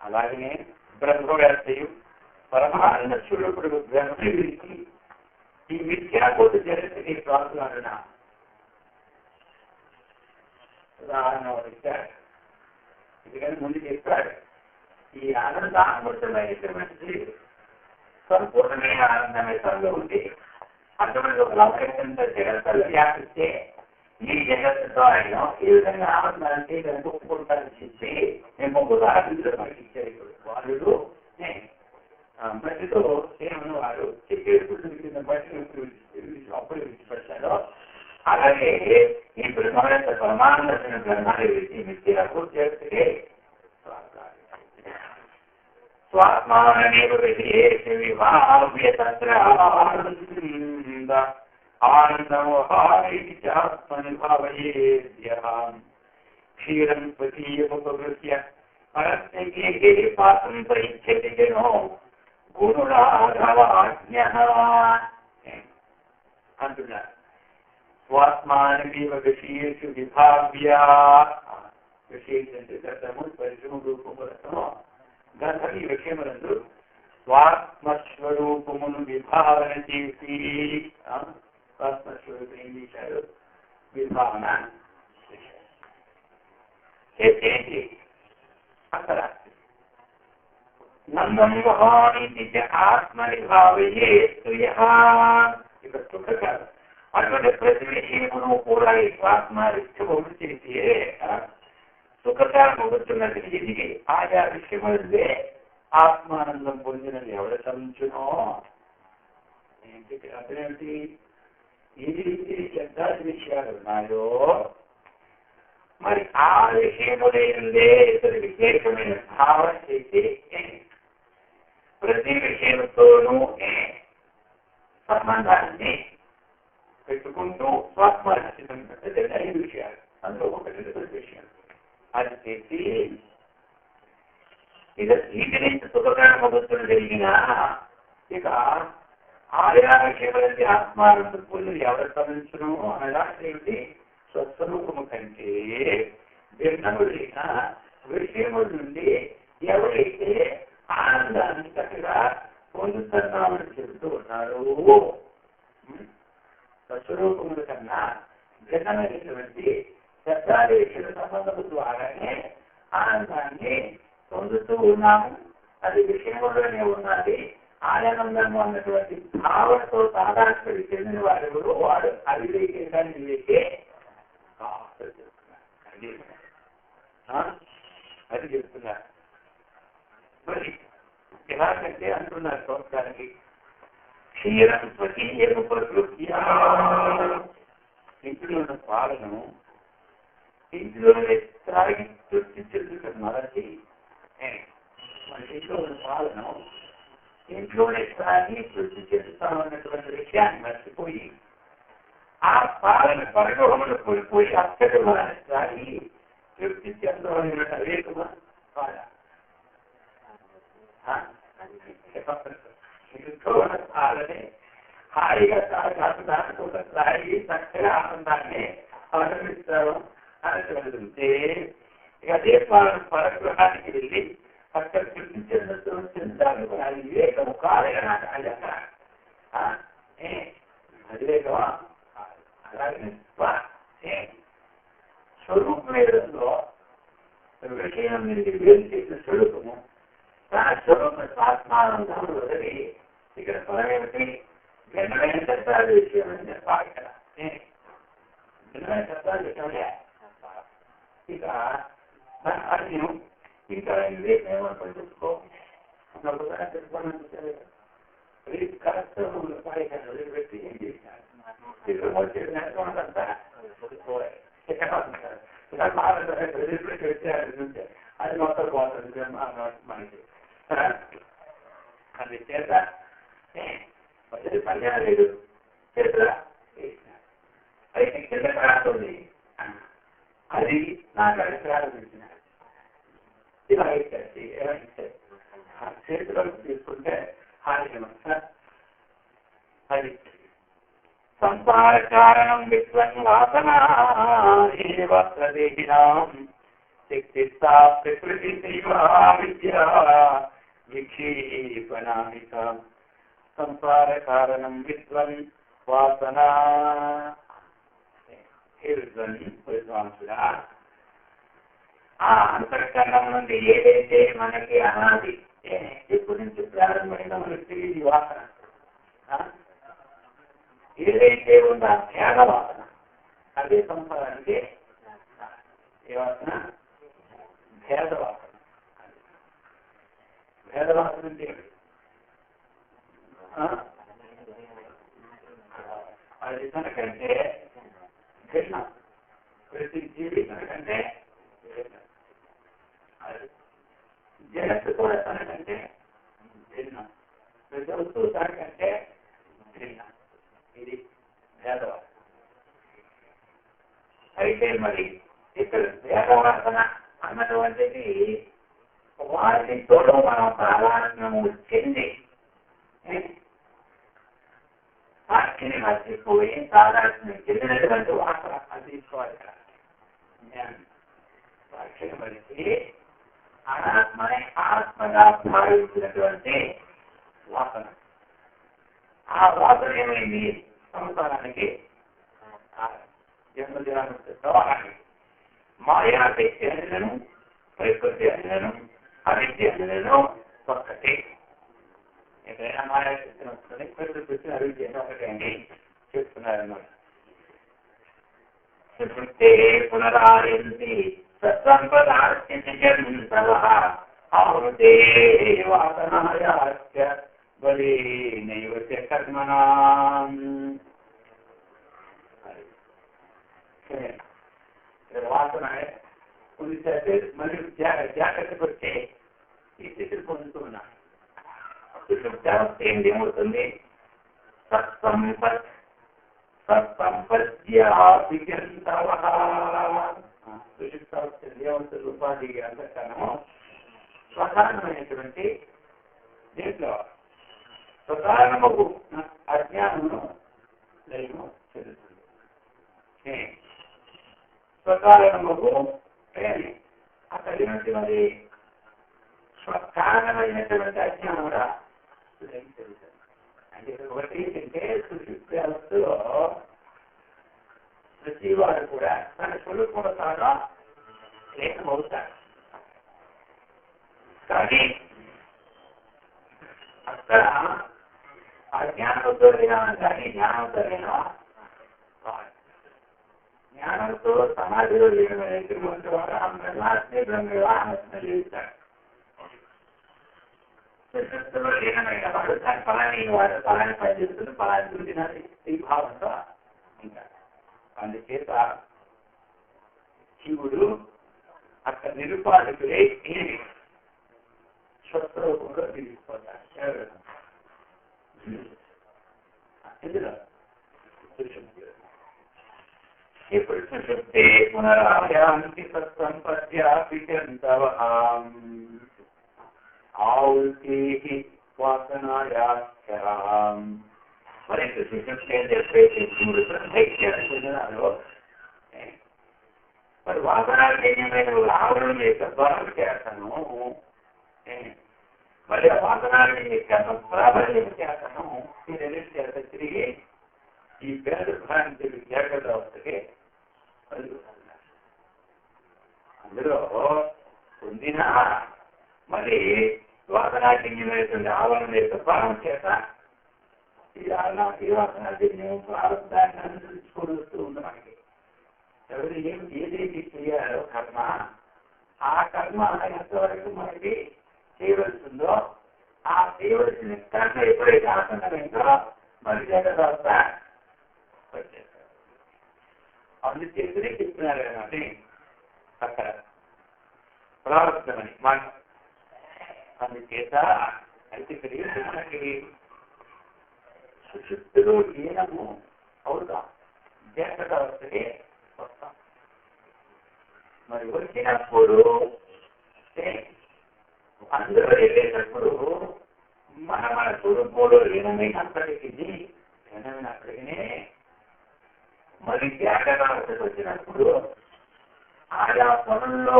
అలాగనే బ్రహ్మవ్యాప్తియు పరమానంద స్వరూపుడు బ్రహ్మ విడిచి ఈ విద్యాబోధ జగత్తుని ప్రార్థన ఉదాహరణ ఇచ్చాడు ఎందుకని ముందు చెప్పాడు ఈ ఆనందామృతమైనటువంటి సంపూర్ణమైన ఆనందమే తనలో ఉంది అటువంటి ఒక లౌకికంత జగత్తులు వ్యాపిస్తే ఈ జగత్తుతో ఆయన ఈ విధంగా ఆనందాన్ని ఒప్పుకుంటారని చెప్పి నేను ఒక్కొక్క ఆనందంలో మనకి ఇచ్చారు ఇప్పుడు వాళ్ళు మట్టితో ఏమన్న వారు చెప్పేప్పుడు బట్టి అప్పుడు విడిచిపెడతారు అలాగే ఈ బ్రహ్మాండ పరమానంద బ్రహ్మాన్ని విడిచి చేస్తే స్వాత్మానమేవ విధేయ విభావ్య తత్ర ఆనందమోహాయితి చాత్మని భావయేద్యాం క్షీరం స్వకీయముపగృహ్య పరస్యే పాత్రం పరీక్షతి జనో గురురాఘవాజ్ఞః అంటున్నారు. స్వాత్మానమేవ విషయేషు విభావ్య, విషయేషు అంటే గతము పరిశ్రమ రూపము రసము, గతం ఈ విషయములందు స్వాత్మస్వరూపమును విభావన చేసి, స్వాత్మస్వరూపం ఏం చేశారు? విభావన చేసేది. అక్కడ నందమోహానికి ఆత్మని భావయే ఇక్కడ సుఖకారు. అటువంటి ప్రతి విషయమును కూడా ఈ ఆత్మరీత్య బహుళ చేసి సుఖకారం పొందుతున్నది ఎదిగి ఆయా విషయములే ఆత్మానందం పొందినది ఎవరు తలంచునో ఏంటి అదేమిటి? ఇది శబ్దాది విషయాలు ఉన్నాయో మరి ఆ విషయములే ఇతర విశేషమైన భావన చేసి ప్రతి విషయంతోనూ సంబంధాన్ని పెట్టుకుంటూ స్వాత్మరక్షితం అంటే 5 విషయాలు, అందులో ఒకటి విషయం అది చేసి వీటి నుంచి సుఖకరణ పొందుతున్న జరిగిన ఇక ఆయా విషయములకి ఆత్మానందం పొంది ఎవరు తలంచును అనగా ఏమిటి? స్వస్వరూపము కంటే భిన్నములైన విషయముల నుండి ఎవరైతే ఆనందాన్ని చక్కగా పొందుతున్నామని చెబుతూ ఉన్నారు, స్వస్వరూపముల కన్నా భిన్నమైనటువంటి శబ్దాది విషయ సంబంధము ద్వారానే ఆనందాన్ని పొందుతూ ఉన్నాము. అది విషయంలోనే ఉన్నది. ఆనందము అన్నటువంటి భావనతో సాధారణ చెందిన వారు వాడు అవివేకాన్ని లేకే అది చెప్తున్నారు. మరి ఎలాగంటే అంటున్నారు సంవత్సరానికి క్షీరం స్వకీయముపగృహ్య, ఇంట్లో ఉన్న పాలను ఇంట్లోనే త్రాగి తృప్తి చెందుతున్నది. మన ఇంట్లో ఉన్న పాలను ఇంట్లోనే త్రాగి తృప్తి చెందుతామన్నటువంటి విషయాన్ని మర్చిపోయి ఆ పాలను పరగోహములు కోల్పోయి అక్కడిని త్రాగి తృప్తి చెందవలసిన అవేకమా పాల ఇంట్లో ఉన్న పాలని హాయిగా దానితో త్రాగి చక్కగా ఆనందాన్ని అనుభవిస్తారు అని వెళ్తుంటే అదే పాలను పరగృహానికి వెళ్ళి అక్కడ తృప్తి చెందాలి. అది వివేకము కాలేగా నాకు అవివేకమా? అలాగే స్వరూపమేదో విషయం నుంచి వేరు చేసిన స్వరూపము, ఆ స్వరూప ఆత్మానందములు వదిలి ఇక్కడ పదమేమిటి? భిన్నమైన శబ్దాల విషయం అని చెప్పాలి కదా. భిన్నమైన శబ్దాల విషయమే ఇక అర్జును ఇంకా వివేకం ఏమనుకుని చెప్పుకో చెప్పుకోవాలని కరెక్ట్ వదిలిపెట్టి ఏం చేసినారు? వదిలిపెట్టి వచ్చారు. అది మొత్తం పోతుంది మనకి. అది చేత వదిలి పని లేదు చేతులా అయితే కింద రాస్తుంది. అది నాకు అది ప్రారంభించిన ఇలా అయితే ఏమైతే చేతులకు తీసుకుంటే అది సంసార కారణం విశ్వం వాసనా శక్తిస్తా ప్రకృతి విద్యా విక్షేపణామిక. సంసార కారణం విశ్వం వాసనా విద్వాంసుడా ఆ అంతఃకరణం నుండి ఏదైతే మనకి అనాది ఎప్పటి నుంచి ప్రారంభమైన మనకి తెలియదు వాసన, ఏదైతే ఉందో ఆ భేద వాసన అదే సంసారానికి ఏ వాసన? భేదవాసన. భేదవాసన అంటే అది తనకంటే భిన్నం, ప్రతి జీవి తనకంటే జగత్తు కూడా తనకంటే భిన్నం, ప్రతి వస్తువు తనకంటే భిన్నం. ఇది వేదవాసన. అయితే మరి ఇక్కడ వేదవాసన అన్నటువంటిది వాటితో మనం ప్రాధాన్యము చెంది సాక్షిని మర్చిపోయి ప్రాధాన్యం చెందినటువంటి వాసన అది తీసుకోవాలి. సాక్షిని మరిచి అనాత్మని ఆత్మగా భావించినటువంటి వాసన. ఆ వాసన ఏమైంది? సంసారానికి జన్మదినానికి మాయా శక్తి అనిలను ప్రకృతి అనిలను అవిద్య అనిలను ఒక్కటి. ఎక్కడైనా మాయా శక్తిని వస్తుంది, ప్రకృతి అవిద్య ఒకటి అని చెప్తున్నారన్నమాట. పునరాయంతి ఆహృతే వాసనాయాశ్చ బలీనైవ కర్మణాం. వాసన కొన్నిసారి మళ్ళీ జాగ్రత్తకు వచ్చి ఈ స్థితిని పొందుతున్నా. సుషుప్తి ఏమవుతుంది? సుషుప్తి ఉపాధి అంతకనము ప్రధానమైనటువంటి దీంట్లో ప్రధానము అజ్ఞానము లయము చెందుతుంది. స్వకారణము అక్కడ మరి స్వకారణమైనటువంటి అజ్ఞానం కూడా జరుగుతుంది. అంటే ఒకటి ఏంటంటే సుషుప్తి అవస్థలో ప్రతి వారు కూడా తన స్వరూపంలో తాను ఏకమవుతారు. కానీ అక్కడ అజ్ఞానంతో కానీ జ్ఞానంతో జ్ఞానంతో సమాధిలో లేనటువంటి వారు బ్రహ్మాస్మి బ్రహ్మవివాహం జీవిస్తారు. సుషుప్తిలో లీనమైన వాడు దాని ఫలాన్ని వాడు ఫలాన్ని పనిచేస్తుంది, ఫలాన్ని గురించి ఈ భావంతో ఉంటారు. అందుచేత శివుడు అక్కడ నిరుపాధికులై స్వస్వరూపంలో తీసుకుపోతాడు. ఇందులో ఇప్పుడు సుషుప్తే పునరాయాంతి సత్సంపద్యాపిచంతవః ఆవుల్కీః వాసనాయాశ్చరాం. మరి సుషుప్తి అని చెప్పేసి శివుడు చెందినాడు. మరి వాసనాజన్యమైన ఆవుల యొక్క ద్వారం చేస్తాను, మరి ఆ వాసనాన్ని ప్రాబల్యం చేస్తాను. ఈ రెండు చేత తిరిగి ఈ పేరు భ్రాంతి జాగ్రత్త అవస్థకి అందులో పొందిన మరి వాసనాజన్యమైనటువంటి ఆవరణ యొక్క భావం చేత ఈ వాసనాజన్యం ప్రారంభాన్ని అనుసరించుకొని వస్తూ ఉంది. మనకి ఎవరు ఏదైతే చేయాలో కర్మ, ఆ కర్మ ఎంతవరకు మనకి చేయవలసిందో ఆ చేయవలసిన కర్మ ఎప్పుడైతే ఆసనమైందో మరి జాగ్రత్త అవస్థ వచ్చేస్తారు. అందుచేతనే చెప్తున్నారు కానీ అక్కడ ప్రారంభమని మాట. అందుచేత అయితే మనకి సుషుప్తిలో లీనము అవుతాం, జాగ్రత్త అవస్థకి వస్తాం. మరి వచ్చినప్పుడు అందరూ వెళ్ళేటప్పుడు మన స్వరూపంలో లీనమైనప్పటికీ మరి జాగ్రత్త అవస్థకి వచ్చినప్పుడు ఆయా పనుల్లో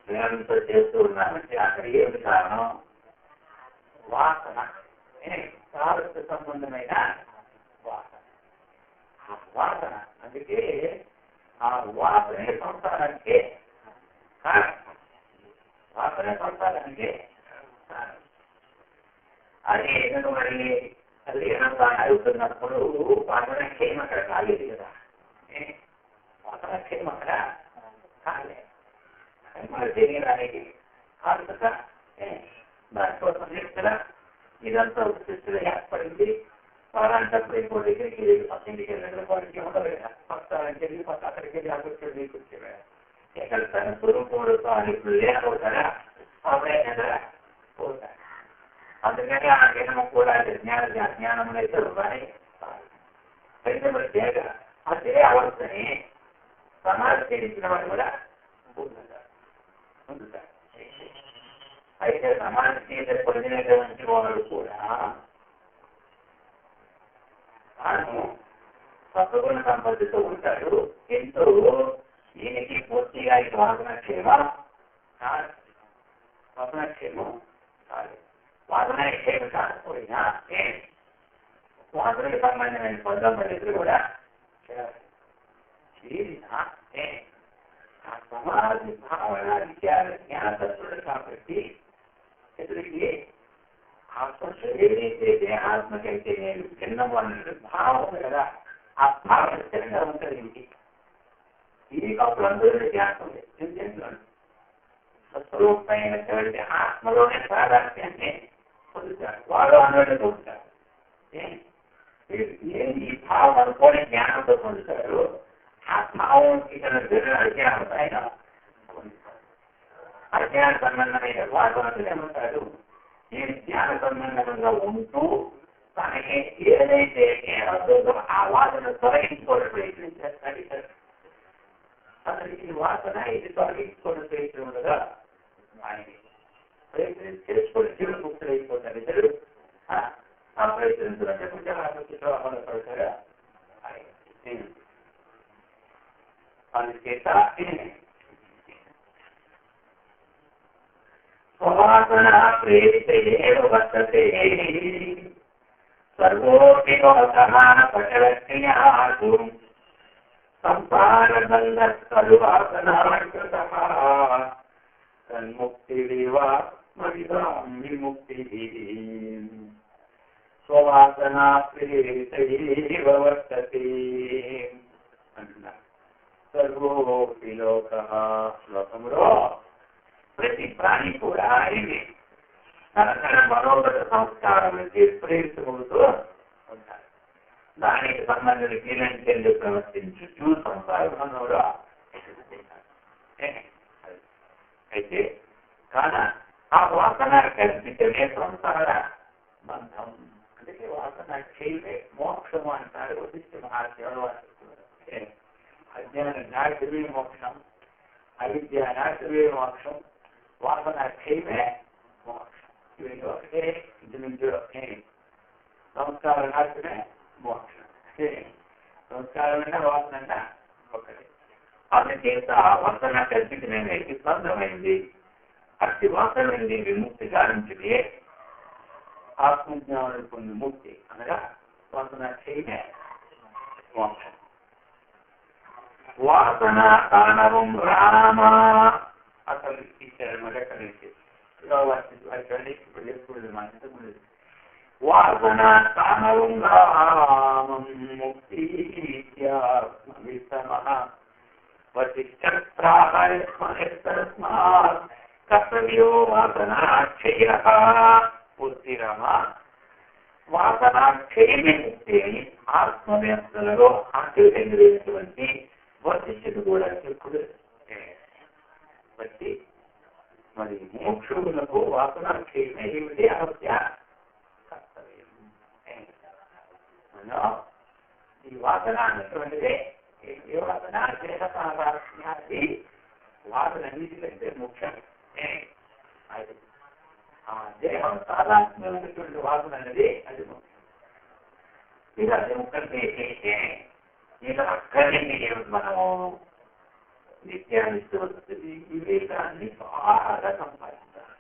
నిరంతర చేస్తూ ఉన్నామంటే అక్కడ ఏమి కారణం? వాసన, సారస్య సంబంధమైన వాసన. ఆ వాసన అందుకే ఆ వాసనే సంసారానికి కారణం. వాసనే సంసారానికి కారణం. అది మరి లీనంగా అడుగుతున్నప్పుడు వాసన క్షేమ అక్కడ కాలేదు కదా, వాసన క్షేమ అక్కడ కాలేదు. మరి తెలియడానికి కాదుక దానికోసం చెప్తారా ఇదంతా ఒక సృష్టిలో ఏర్పడింది. అలాంటప్పుడు ఇంకో దగ్గరికి పక్కింటికి వెళ్ళిన వాడికి ఉండదు కదా, పక్కకి వెళ్ళి అక్కడికి వెళ్ళి అక్కడికి వెళ్ళి కూర్చోవే. ఎక్కడ తన స్వరూపంలో ఇప్పుడు లేకపోతారా అప్పుడైనా పోతారు. అందుకని ఆ జ్ఞానం కూడా జ్ఞానం స్వరూపాన్ని అయితే అదే అవస్థని సమాధి చేయించిన వాడు కూడా పొందుతారు. అయితే సమాధి చేసే పొందినటువంటి వాడు కూడా తాను సత్వగుణ సంపత్తితో ఉంటాడు. କିନ୍ତୁ ఈయనకి పూర్తిగా ఈ వాసనక్షేమం కాదు. వాసనక్షేమం కాదు. వాసనక్షేమం కాకపోయినా వాసనకి సంబంధమైన పొందబడేది కూడా చేరినా ఆ సమాధి భావన విచార జ్ఞానతత్వుడు కాబట్టి ఎదురికి ఆత్మకు ఏదైతే దేహాత్మకైతే నేను చిన్నము అనే భావం ఉంది కదా, ఆ భావన స్థిరంగా ఉంటుంది. ఇది అప్పుడు అందరూ జ్ఞానం స్వరూపమైనటువంటి ఆత్మలోనే ప్రాధాన్యాన్ని పొందుతారు. వాడు అందరూ పొందుతారు. ఈ భావం అనుకోని జ్ఞానంతో పొందుతారు. ఆ భావం ఇక్కడ అజ్ఞానం పైన పొందుతారు. అజ్ఞాన సంబంధమైన వాసనలు ఏమంటారు? ఈ జ్ఞాన సంబంధంగా ఉంటూ తనకి ఏదైతే అర్థంతో ఆ వాసన తొలగించుకోవడం ప్రయత్నం చేస్తాడు. అతనికి వాసన ఇది తొలగించుకోవడం ప్రయత్నం ఉండగా ఆయన ప్రయత్నం చేసుకొని జీవన ముక్తులు అయిపోతారు. ఇద్దరు ఆ ప్రయత్నించడం లేకుంటే పడతారా? అందుచేత స్వవాసన ప్రేరిత వర్తతే సర్వోపి పటలక్రియాసు సంసారబంధస్వరువాసనాకృతః తన్ముక్తిరేవా విముక్తి. స్వవాసనా ప్రేరిత వర్తతే అంటున్నారు. సర్వోపి లోకః, లోకంలో ప్రతి ప్రాణి కూడా ఇది తన మనోగత సంస్కారం నుంచి ప్రేరితమవుతూ ఉంటారు. దానికి సంబంధించి వీలంటే ప్రవర్తించు సంసారంలో అయితే కానీ ఆ వాసన కల్పితమే సంసార బంధం. అందుకే వాసన చేయలే మోక్షం అంటారు. వశిష్ఠ మహర్షి అజ్ఞాన నాశవే మోక్షం, అవిద్య నాశవే మోక్షం, వాసన చేయలే మోక్షం. ఇవి ఒకటే ఇది నుంచి సంస్కార నాశమే మోక్షం. సంస్కారమైన వాసన ఒకటి. అందుచేత వాసన కల్పితమే బంధమైంది. అతి వాసనైంది విముక్తి గావించింది ఆత్మజ్ఞానం పొంది ముక్తి అనగా వాసన చేయలే మోక్షం. వాసన కారణం రామ అసలు ఇచ్చారు. వాసన కారణం రామం ముక్తి కర్తవ్యో వాసనాక్షయ పూర్తిరామ. వాసనాక్షయమే ముక్తి అని ఆత్మవేత్తలలో ఆచరించినటువంటి వశిష్ఠుడు కూడా చెప్పుడు. బట్టి మరి మోక్షములకు వాసనాక్షయమే ఏమిటి అవశ్య కర్తవ్యం. ఈ వాసన అన్నటువంటిది ఏ వాసన దేహసాధారణి వాసన అన్నిటికంటే ముఖ్యం. అది ఆ దేహం సాధారణమైనటువంటి వాసన అనేది అది ముఖ్యం. ఇది అది ముఖ్యంగా ఇక అక్కడిని మనము నిత్యానిస్తూ వస్తుంది. వివేకాన్ని బాగా సంపాదించాలి.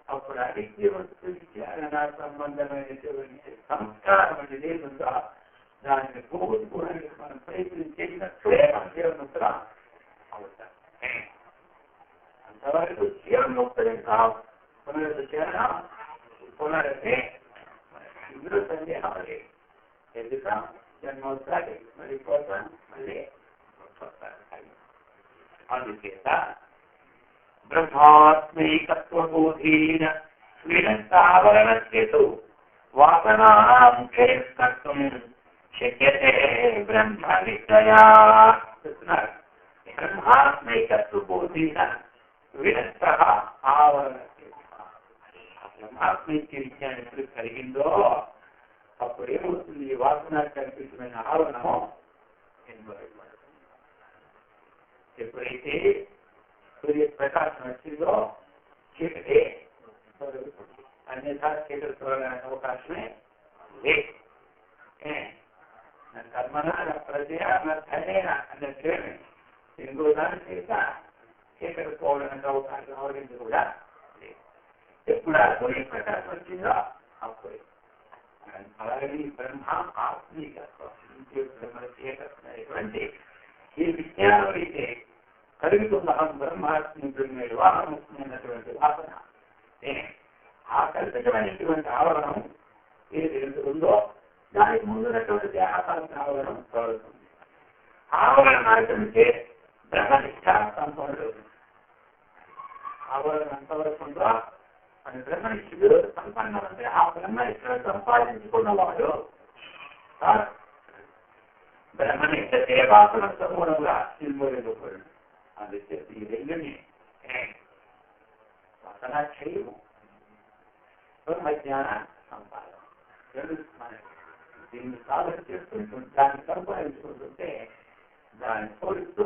అప్పుడు అనిత్య వస్తు విచారణ సంబంధమైనటువంటి సంస్కారం అనేది ఉందా దాన్ని పోగొట్టుకోవడానికి మనం ప్రయత్నం చేసినట్లే మన జీవన్ముక్తులు అవుతాం. అంతవరకు జీవన్ముక్తులు పునరుద్ధరణ పునరంటే ఇందులో సందేహం లేదు. ఎందుక జన్మవుతాడు మళ్ళీ పోతాం మళ్ళీ అందుచేత బ్రహ్మాత్మైకత్వబోధేన వినంతావరణస్యతు వాసనాం క్షయకర్తుం శక్యతే బ్రహ్మ విద్యయా. బ్రహ్మాత్మైకత్వబోధేన వినంత ఆవరణస్య. బ్రహ్మాత్మైక్య విజ్ఞానం ఎప్పుడు కలిగిందో అప్పుడు ఏమవుతుంది? ఈ వాసన కల్పితమైన ఆవరణం ఎన్నుబడబడుతుంది. ఎప్పుడైతే సూర్యప్రకాశం వచ్చిందో చీకటి తొలగుతుంది. అన్యథా చీకటి తొలగడానికి అవకాశమే లేదు. నా కర్మన నా ప్రజయ నా ధనేన అన్నట్లేమి ఇంకో దాని చేత చీకటి పోవడానికి అవకాశం అవరించి కూడా లేదు. ఎప్పుడు ఆ సూర్యప్రకాశం వచ్చిందో అప్పుడు అలాగే బ్రహ్మ ఆత్మీయత్వం బ్రహ్మ చేతటువంటి ఈ విజ్ఞానం అయితే కలుగుతున్న బ్రహ్మాత్మి బ్రహ్మేడు వాహనముఖ్యమైనటువంటి వాసన ఆ కల్పితమైనటువంటి ఆవరణం ఏది ఉందో దానికి ముందున్నటువంటి ఆకాశ ఆవరణం తోడుతుంది. ఆవరణ అంటే బ్రహ్మనిష్ట సంపన్నుడు. ఆవరణ ఎంతవరకు ఉందో అది బ్రహ్మనిష్ఠుడు సంపన్నం అంటే ఆ బ్రహ్మనిష్ఠుడు సంపాదించుకున్నవాడు బ్రహ్మనిష్ట సేవాసన సమూలంగా నిల్వలేకపోయాడు. అందుకే ఈ రెండుని వాసన చేయము బ్రహ్మజ్ఞాన సంపాదన రెండు దీన్ని సాధన చేసుకుంటూ దాన్ని సంపాదించుకుంటుంటే దాన్ని పోలిస్తూ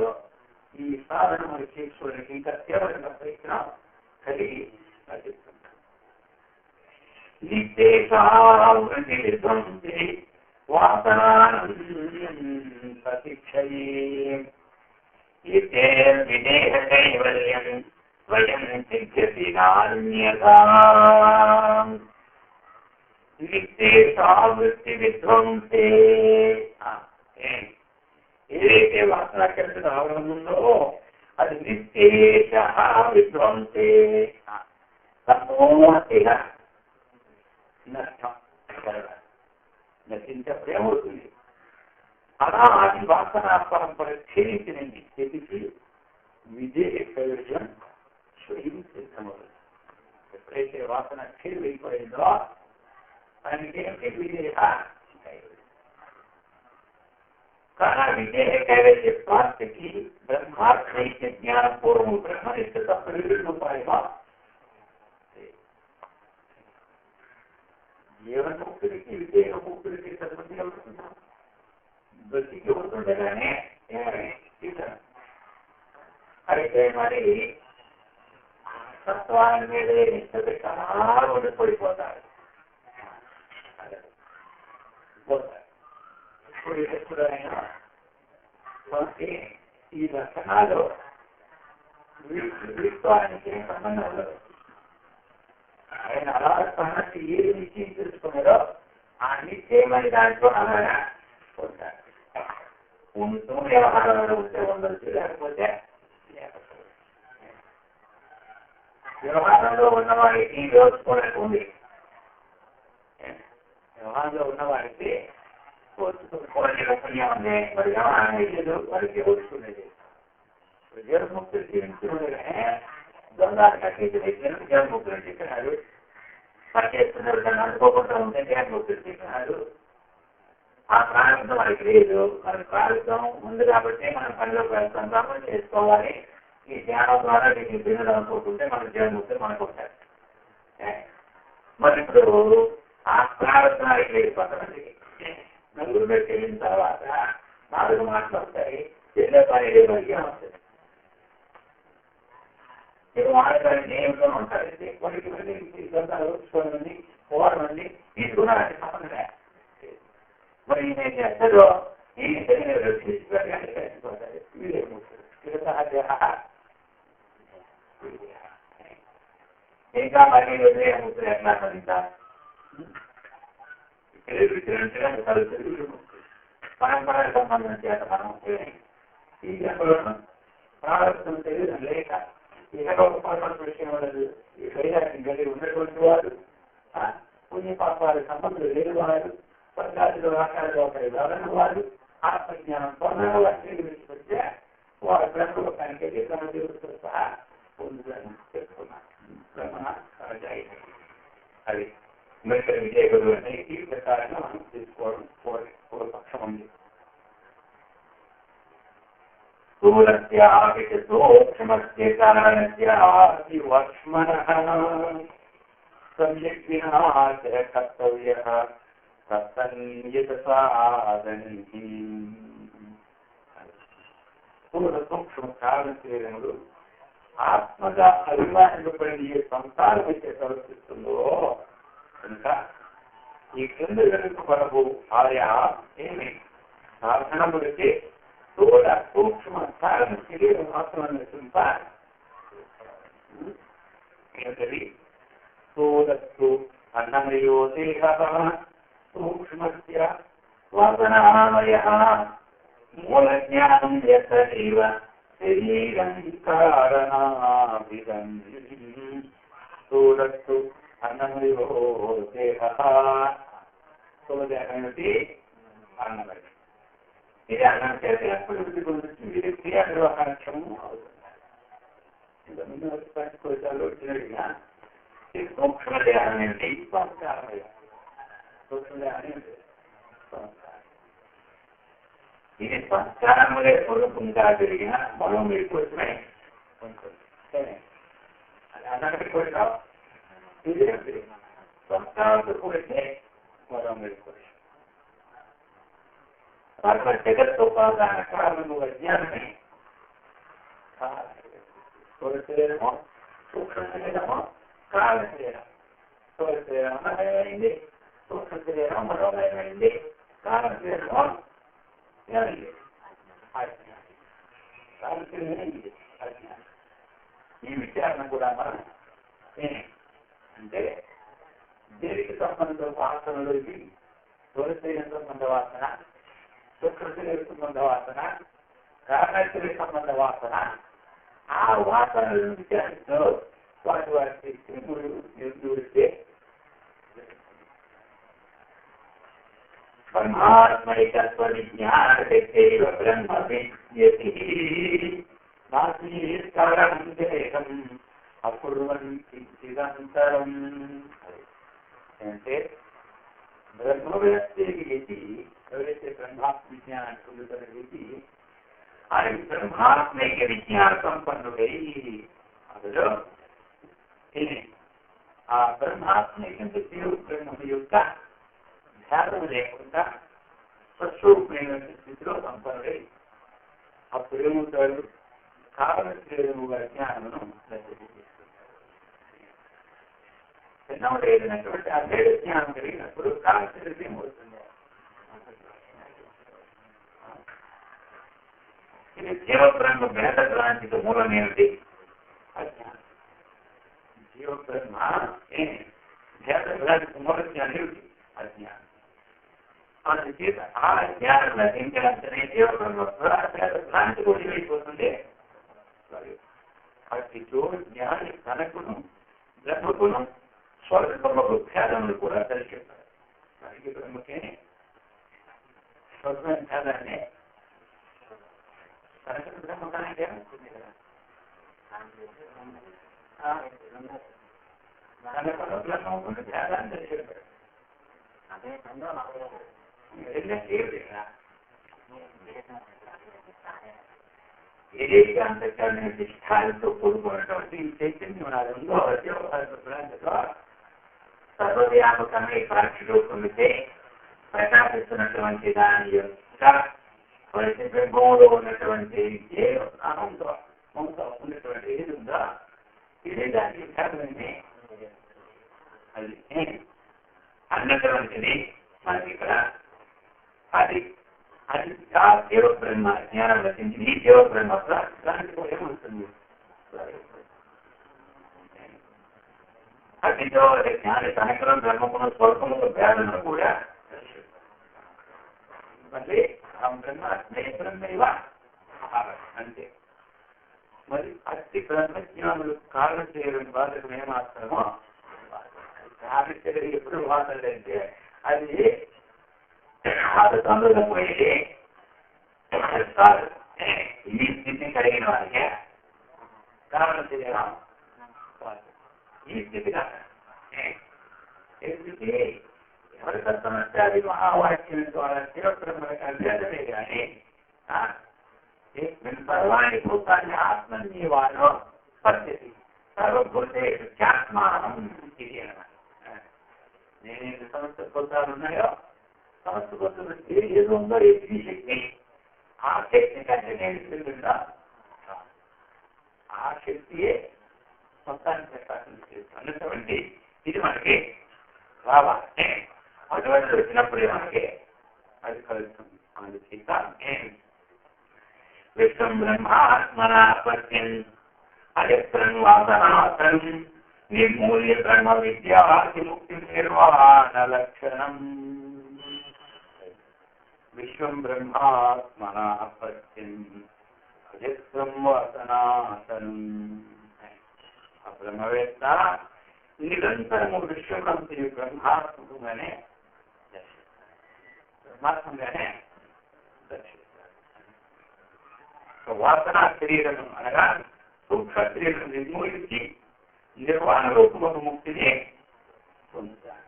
ఈ సాధన మనకి చేసుకోవడానికి ఇంకా తీవ్రంగా ప్రయత్నం కలిగి నటిస్తుంటాం. ప్రతిక్షయే విదేహ కైవల్యం స్వయం సిద్ధ్యతి నాన్యతా నిత్యేషావృత్తి విధ్వంసే. ఏదైతే వాసన కలిసిన ఆవరణం ఉందో అది నిత్యేష విధ్వంసే సమూహతిగా నష్టం నశించే ఏమవుతుంది? అలా అది వాసన పరంపర క్షీణించినండి తెలిసి విజయ కైవల్యం స్వయం సిద్ధమవుతుంది. ఎప్పుడైతే వాసన క్షీణిపోయిందో దానికి ఏమిటి? విజయ కైవల్యం. కానీ విజయ కైవల్య ప్రాప్తికి బ్రహ్మాత్మైక్య జ్ఞానపూర్వం బ్రహ్మనిష్ట తప్పనిపాయమా జీవన్ముక్తుడికి విజయముక్తుడికి సంబంధం అవుతున్నాం. బతికి ఉంటుండగానే అయితే మరి తత్వాన్ని మీద నిష్ఠ చాలా ఉండిపోతారు. ఇప్పుడు ఎప్పుడైనా ఈ లక్షణాలు వీటికి సంబంధం ఉండదు. ఆయన అలా సమస్య ఏది నిశ్చయం తెలుసుకున్నారో ఆ నిశ్చయమని దాంట్లో అలాగా ఉంటారు. ఉంటూ వ్యవహారంలో ఉంటే ఉండొచ్చు, లేకపోతే వ్యవహారంలో ఉన్నవాడికి ఓర్చుకోవడానికి ఉంది. వ్యవహారంలో ఉన్నవాడికి ఓర్చుకోవాలి ఉంది, మరి వ్యవహారం లేదు, వారికి ఓర్చుకునేది. జీవన్ముక్తులు జీవించుకునే దొంగలు కట్టించి జీవన్ముక్తులు చెప్పినాడు. పనిచేస్తున్నారు దాన్ని అనుకోకుండా ఉంటే జీవన్ముక్తులు చెప్పినాడు. ఆ ప్రారంభం మనకి లేదు. మన ప్రారంభం ఉంది కాబట్టి మనం పనిలోకి వెళ్తాం కాబట్టి చేసుకోవాలి. ఈ ధ్యానం ద్వారా దీన్ని తినడం అనుకుంటుంటే మన జీవన్ముక్తులు మనకు ఉంటారు. మరి ఇప్పుడు ఆ ప్రారంభానికి లేదు. కొంతమందికి నలుగురు పెట్టి వెళ్ళిన తర్వాత 4 మాటలు వస్తాయి, చెల్లె పని వర్గం వస్తుంది. ఇప్పుడు వాడకాన్ని ఏమిటో ఉంటారు. కొన్నికి మంది పోవడం తీసుకున్నారంటే సంబంధమే. మరి నేను చేస్తారో ఈ ఇంకా మరి ముక్తులు ఎట్లా సాధిస్తారు? పరంపర సంబంధం చేత మనం ఈ ప్రారంభం తెలియదు లేక ఇహలోక విషయం ఉండదు. ఈ శరీరానికి గది ఉన్నటువంటి వారు, పుణ్య పాపాల సంబంధం లేని వారు, స్వర్గాదిలో ఆకారంలో ఒకరి వెళ్ళని వారు, ఆత్మజ్ఞానం పొందడం వచ్చి విడిచిపెడితే వారు బ్రహ్మలోకానికి వెళ్ళి తమ దేవుడితో సహా పొందుదని చెప్పుకున్నారు. అది మరి విజయగురు అనే ఈ ప్రకారంగా మనం తీసుకోవడం పూర్వపక్షం ఉంది. స్థూలస్య సూక్ష్మస్య కారణస్య వర్ష్మణః సమ్యక్ వినాశ కర్తవ్యః స్థూల సూక్ష్మ కారణ శరీరములు ఆత్మగా అభిమానింపబడిన ఈ సంసారం అయితే ప్రవర్తిస్తుందో కనుక ఈ కింద వెనుక వరకు ఆయా ఏమి సాధనములకి స్థూల సూక్ష్మ కారణ శరీరం మాత్రమే ఏంటది స్థూలస్తు అన్నమయో దేహ సూక్ష్మస్య వాసనామయః మూల జ్ఞానం యతైవ శరీరం కారణాభిదం స్థూలస్తు అన్నమయో దేహ స్థూలదేహమేమిటి అన్నమయం ఇది అన్నం చేస్తే ఎప్పుడు గురించి ఇది క్రియా నిర్వహణక్షము అవుతుంది వచ్చినట్టుగా ఈ సూక్ష్మదేహం ఏంటి సంస్కారమయ సూక్ష్మదేహం ఏంటి సంస్కారం ఇది సంస్కారములే స్వరూపంగా జరిగిన మనం మీకు వచ్చినాయి ఉంటుంది అన్నటికి కూడా ఇది సంస్కారంతో కూడితే మనం మీకు సర్వ జగత్తుపాదాన కారణము అజ్ఞానమే స్థూల శరీరము సూక్ష్మ శరీరము కారణ శరీరం స్థూల శరీరం అన్నమయమైంది సూక్ష్మ శరీరం మనోమయమైంది కారణ శరీరము అజ్ఞానం ఈ విచారణ కూడా మనం అంటే దేనికి సంబంధ వాసనలు ఇది స్థూల శరీరం సంబంధ వాసన సూక్ష్మ శరీర సంబంధ వాసన కారణ శరీర సంబంధ వాసన ఆ వాసనలను విచారిస్తూ వాటి నిర్దూరిస్తే బ్రహ్మాత్మైకత్వ విజ్ఞానశక్తైవ బ్రహ్మ విద్యతి నాస్తికారం దేహం అకుర్వంతి చిదంతరం అంటే బ్రహ్మవ్యక్తి ఎవరైతే బ్రహ్మాత్మ విజ్ఞానాన్ని పొందుతారనేది ఆయన బ్రహ్మాత్మైక విజ్ఞాన సంపన్నుడై అందులో ఆ బ్రహ్మాత్మైకంత దేవుడు బ్రహ్మ యొక్క ధ్యానం లేకుండా స్వస్వరూపమైన స్థితిలో సంపన్నుడై అప్పుడు ఏమవుతాడు కారణ శ్రేణువుగా జ్ఞానమును చిన్నవాడైనటువంటి అభేద జ్ఞానం కలిగినప్పుడు కారణ శ్రేణి ఏమవుతుంది ఇది జీవబ్రహ్మ భేద భ్రాంతికి మూలం ఏమిటి అజ్ఞానం జీవబ్రహ్మ భేద భ్రాంతికి మూలం ఏమిటి అజ్ఞానం అందుచేత ఆ అజ్ఞానం నశించాలంటే జీవబ్రహ్మ భేద భ్రాంతి కూడా ఏమైపోతుంది అతితో జ్ఞాని కనకును బ్రహ్మకును స్వల్పముకు భేదములు కూడా దర్శిస్తారు మనకి బ్రహ్మకే స్వల్పమైన భేదాన్ని బ్రహ్మకానికి ఏమవుతుంది కదా బ్రహ్మకును భేదాన్ని దర్శిస్తారు ఏదైతే అంతఃకరణ స్థాయితో కూడుకున్నటువంటి చైతన్యం నాదంలో సర్వవ్యాపకమై సాక్షిలో పొందితే ప్రకాశిస్తున్నటువంటి దాని యొక్క ప్రతిబింబంలో ఉన్నటువంటి ఏ ఆనందం ఉన్నటువంటి ఏది ఉందో ఇది దానికి కారణమే అది అన్నటువంటిది మనకి ఇక్కడ అది అది ఆ జీవబ్రహ్మ జ్ఞానం రచించింది ఈ జీవబ్రహ్మ దానికి కూడా ఏమవుతుంది అతితో జ్ఞాని సహకరం బ్రహ్మకును స్వల్పములు భేదములు కూడా మళ్ళీ ఆ బ్రహ్మాత్మే బ్రహ్మైవ అంతే మరి అతి బ్రహ్మజ్ఞానులు కారణ చేయడం బాధకు ఏమాత్రమో కారణ చేయడం ఎప్పుడు వాదంటే అది అది తొందరపోయి ఈ స్థితిని కలిగిన వారికి కారణ చేయడం ఈ స్థితి ఎవరి కష్టమంటే అది మహావాక్యం ద్వారా జీవబ్రహ్మకి అభ్యర్థమే కానీ సర్వాణి భూతాన్ని ఆత్మని వారు పద్ధతి సర్వభూతేత్మానం ఇది అన్నమాట నేను 5 సంవత్సరాలు భూతాలు ఉన్నాయో సమస్త ఏది ఉందో ఏది శక్తి, ఆ శక్తి కంటే నేను తెలియదా, ఆ శక్తియే మొత్తాన్ని ప్రకాశించేది అన్నటువంటి ఇది మనకి రావాలి. అటువంటి వచ్చినప్పుడే మనకి అది కలుగుతుంది. అందుచేత విశ్వం బ్రహ్మాత్మనాపత్యం అయత్రం వాసనాసనం నిర్మూల్య బ్రహ్మ విద్యాది ముక్తి నిర్వాణ లక్షణం. విశ్వం బ్రహ్మాత్మనాపత్యం అయత్రం వాసనాసనం. ఆ బ్రహ్మవేత్త నిరంతరము విశ్వమంతి బ్రహ్మాత్మకంగానే దర్శిస్తారు. వాసన శరీరం అనగా సూక్ష్మ శరీరం నిర్మూలించి నిర్వాణ రూపమును ముక్తిని పొందుతారు.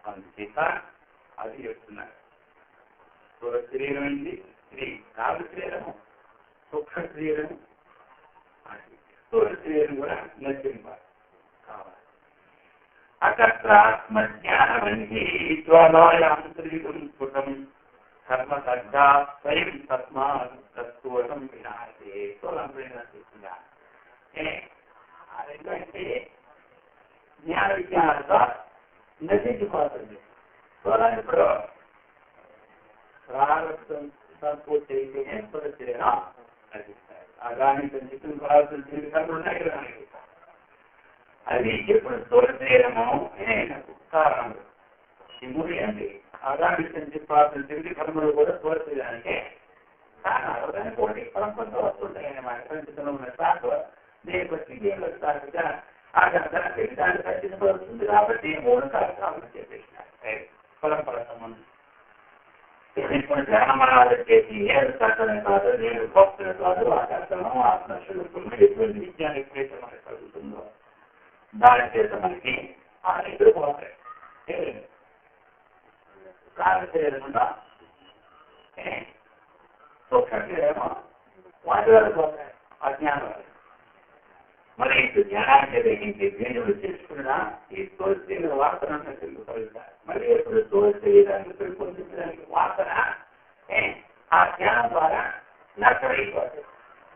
అందుచేత అది చెప్తున్నారు. స్థూల శరీరం ఏంటి? స్త్రీ కాదు శరీరము, సూక్ష్మ శరీరము, స్థూల శరీరం కూడా నశింపాలి కావాలి. అకత్రాత్మజ్ఞానవంతి జ్వాలాయాంతరికం స్ఫుటం కర్మ సజ్జా స్వయం తస్మాత్ తత్వసం వినాశే. స్థూలం వినాశిస్తుందా అదేంటంటే జ్ఞాన విజ్ఞానంతో నశించిపోతుంది. స్థూలాన్ని ఇప్పుడు ప్రారంభం సంపూర్తి అయితేనే స్థూల శరీరం నశిస్తాయి. అగాని సంచితం ప్రారంభం జీవితాలు ఉన్నాయి కదా. అది ఎప్పుడు స్థూల శరీరము కారణం శివుడు అండి. అగాని సంచితం తిరిగి కర్మలు కూడా స్థూల శరీరానికి కారణాలు. దాని పోటీ పరంపరతో వస్తుంటాయి అన్నమాట. సంచితంలో ఉన్న సాకు దేనికి వచ్చి దేనిలో సాకుగా దాన్ని ఖచ్చితపడుతుంది. కాబట్టి మూడు కార్యక్రమాలు చెప్పేసినారు పరంపర సంబంధం. ఇప్పుడు జన్మరాలు చేసి ఏడు కట్టడం కాదు, నేను భక్తులు కాదు, ఆ కట్టడం ఆత్మస్వరూపంలో ఎటువంటి విజ్ఞానం ఎప్పుడైతే మనకు కలుగుతుందో దాని చేత మనకి ఆ నిద్ర పోతాయి. ప్రారంభంగా సూక్ష్మేమో వాటి వల్ల పోతాయి అజ్ఞానం. మరి జ్ఞానానికి వీణులు చేసుకున్నా ఈ తోసిన వాసన తెలుగుతారు. మరి ఎప్పుడు తోసేయడానికి పెంపొందించడానికి వాసన ఆ జ్ఞానం ద్వారా నష్టమైపోతుంది.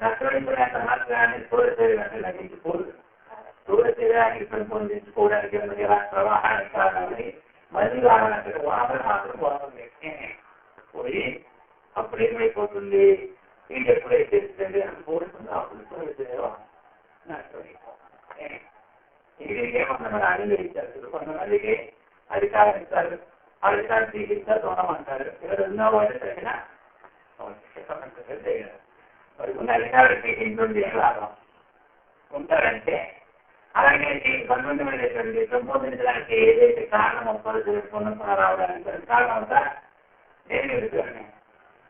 నష్టమైపోయినంత మాత్రాన్ని స్థూల శరీరాన్ని లభించిపోదు. స్థూల శరీరానికి పెంపొందించుకోవడానికి ప్రవాహానికి కారణమని మళ్ళీ రావాలంటే వాసన మాత్రం పోతుంది. పోయి అప్పుడు ఏమైపోతుంది? ఇది ఎప్పుడైతే శరీరాన్ని పోతుందో అప్పుడు స్థూల శరీరం ఏమన్నా అనుగ్రహించారు. కొంతమందికి అధికారం ఇస్తారు, అధికారం తీసిస్తారు, దూరమంటారు. ఎవరున్నా వాళ్ళు తగిన మరి ఉన్న అధికారం తీసింటుంది ఏం లాభం ఉంటారంటే అలాగే సంబంధమైనటువంటి పెంపొందించడానికి ఏదైతే కారణం పొందుతున్నా రావడానికి కారణం అంతా నేను ఎదుగుతాను.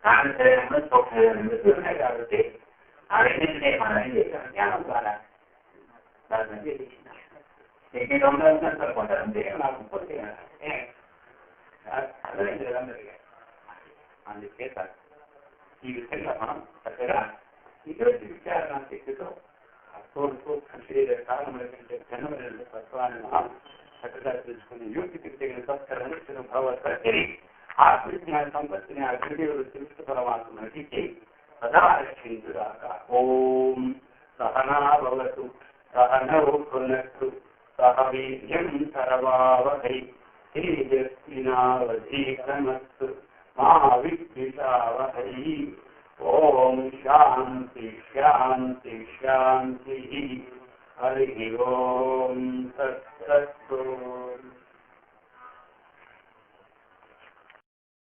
కారణ శరీరంలో సూక్ష్మ శరీరంలో ఉన్నాయి కాబట్టి అవన్నీ మనం ఏం చేశాం జ్ఞానం ద్వారా అందుచేత ఈ విధంగా మనం చక్కగా ఇటువంటి విచారణ శక్తితో శరీర కారణమైనటువంటి జన్మమైన తత్వాన్ని మనం చక్కగా తెలుసుకుని యూటికి తగిన సత్కరణ భగవత్కరి ఆత్మజ్ఞాన సంపత్తిని ఆ గురుదేవుడు తెలుసు పరమాత్మ నటించి సదా రక్షించుగాక. ఓం సహనా భవతు సహనౌ భునక్తు సహ వీర్యం కరవావహై తేజస్వినావధీతమస్తు మా విద్విషావహై. ఓం శాంతి శాంతి శాంతి. హరి ఓం తత్సత్తు.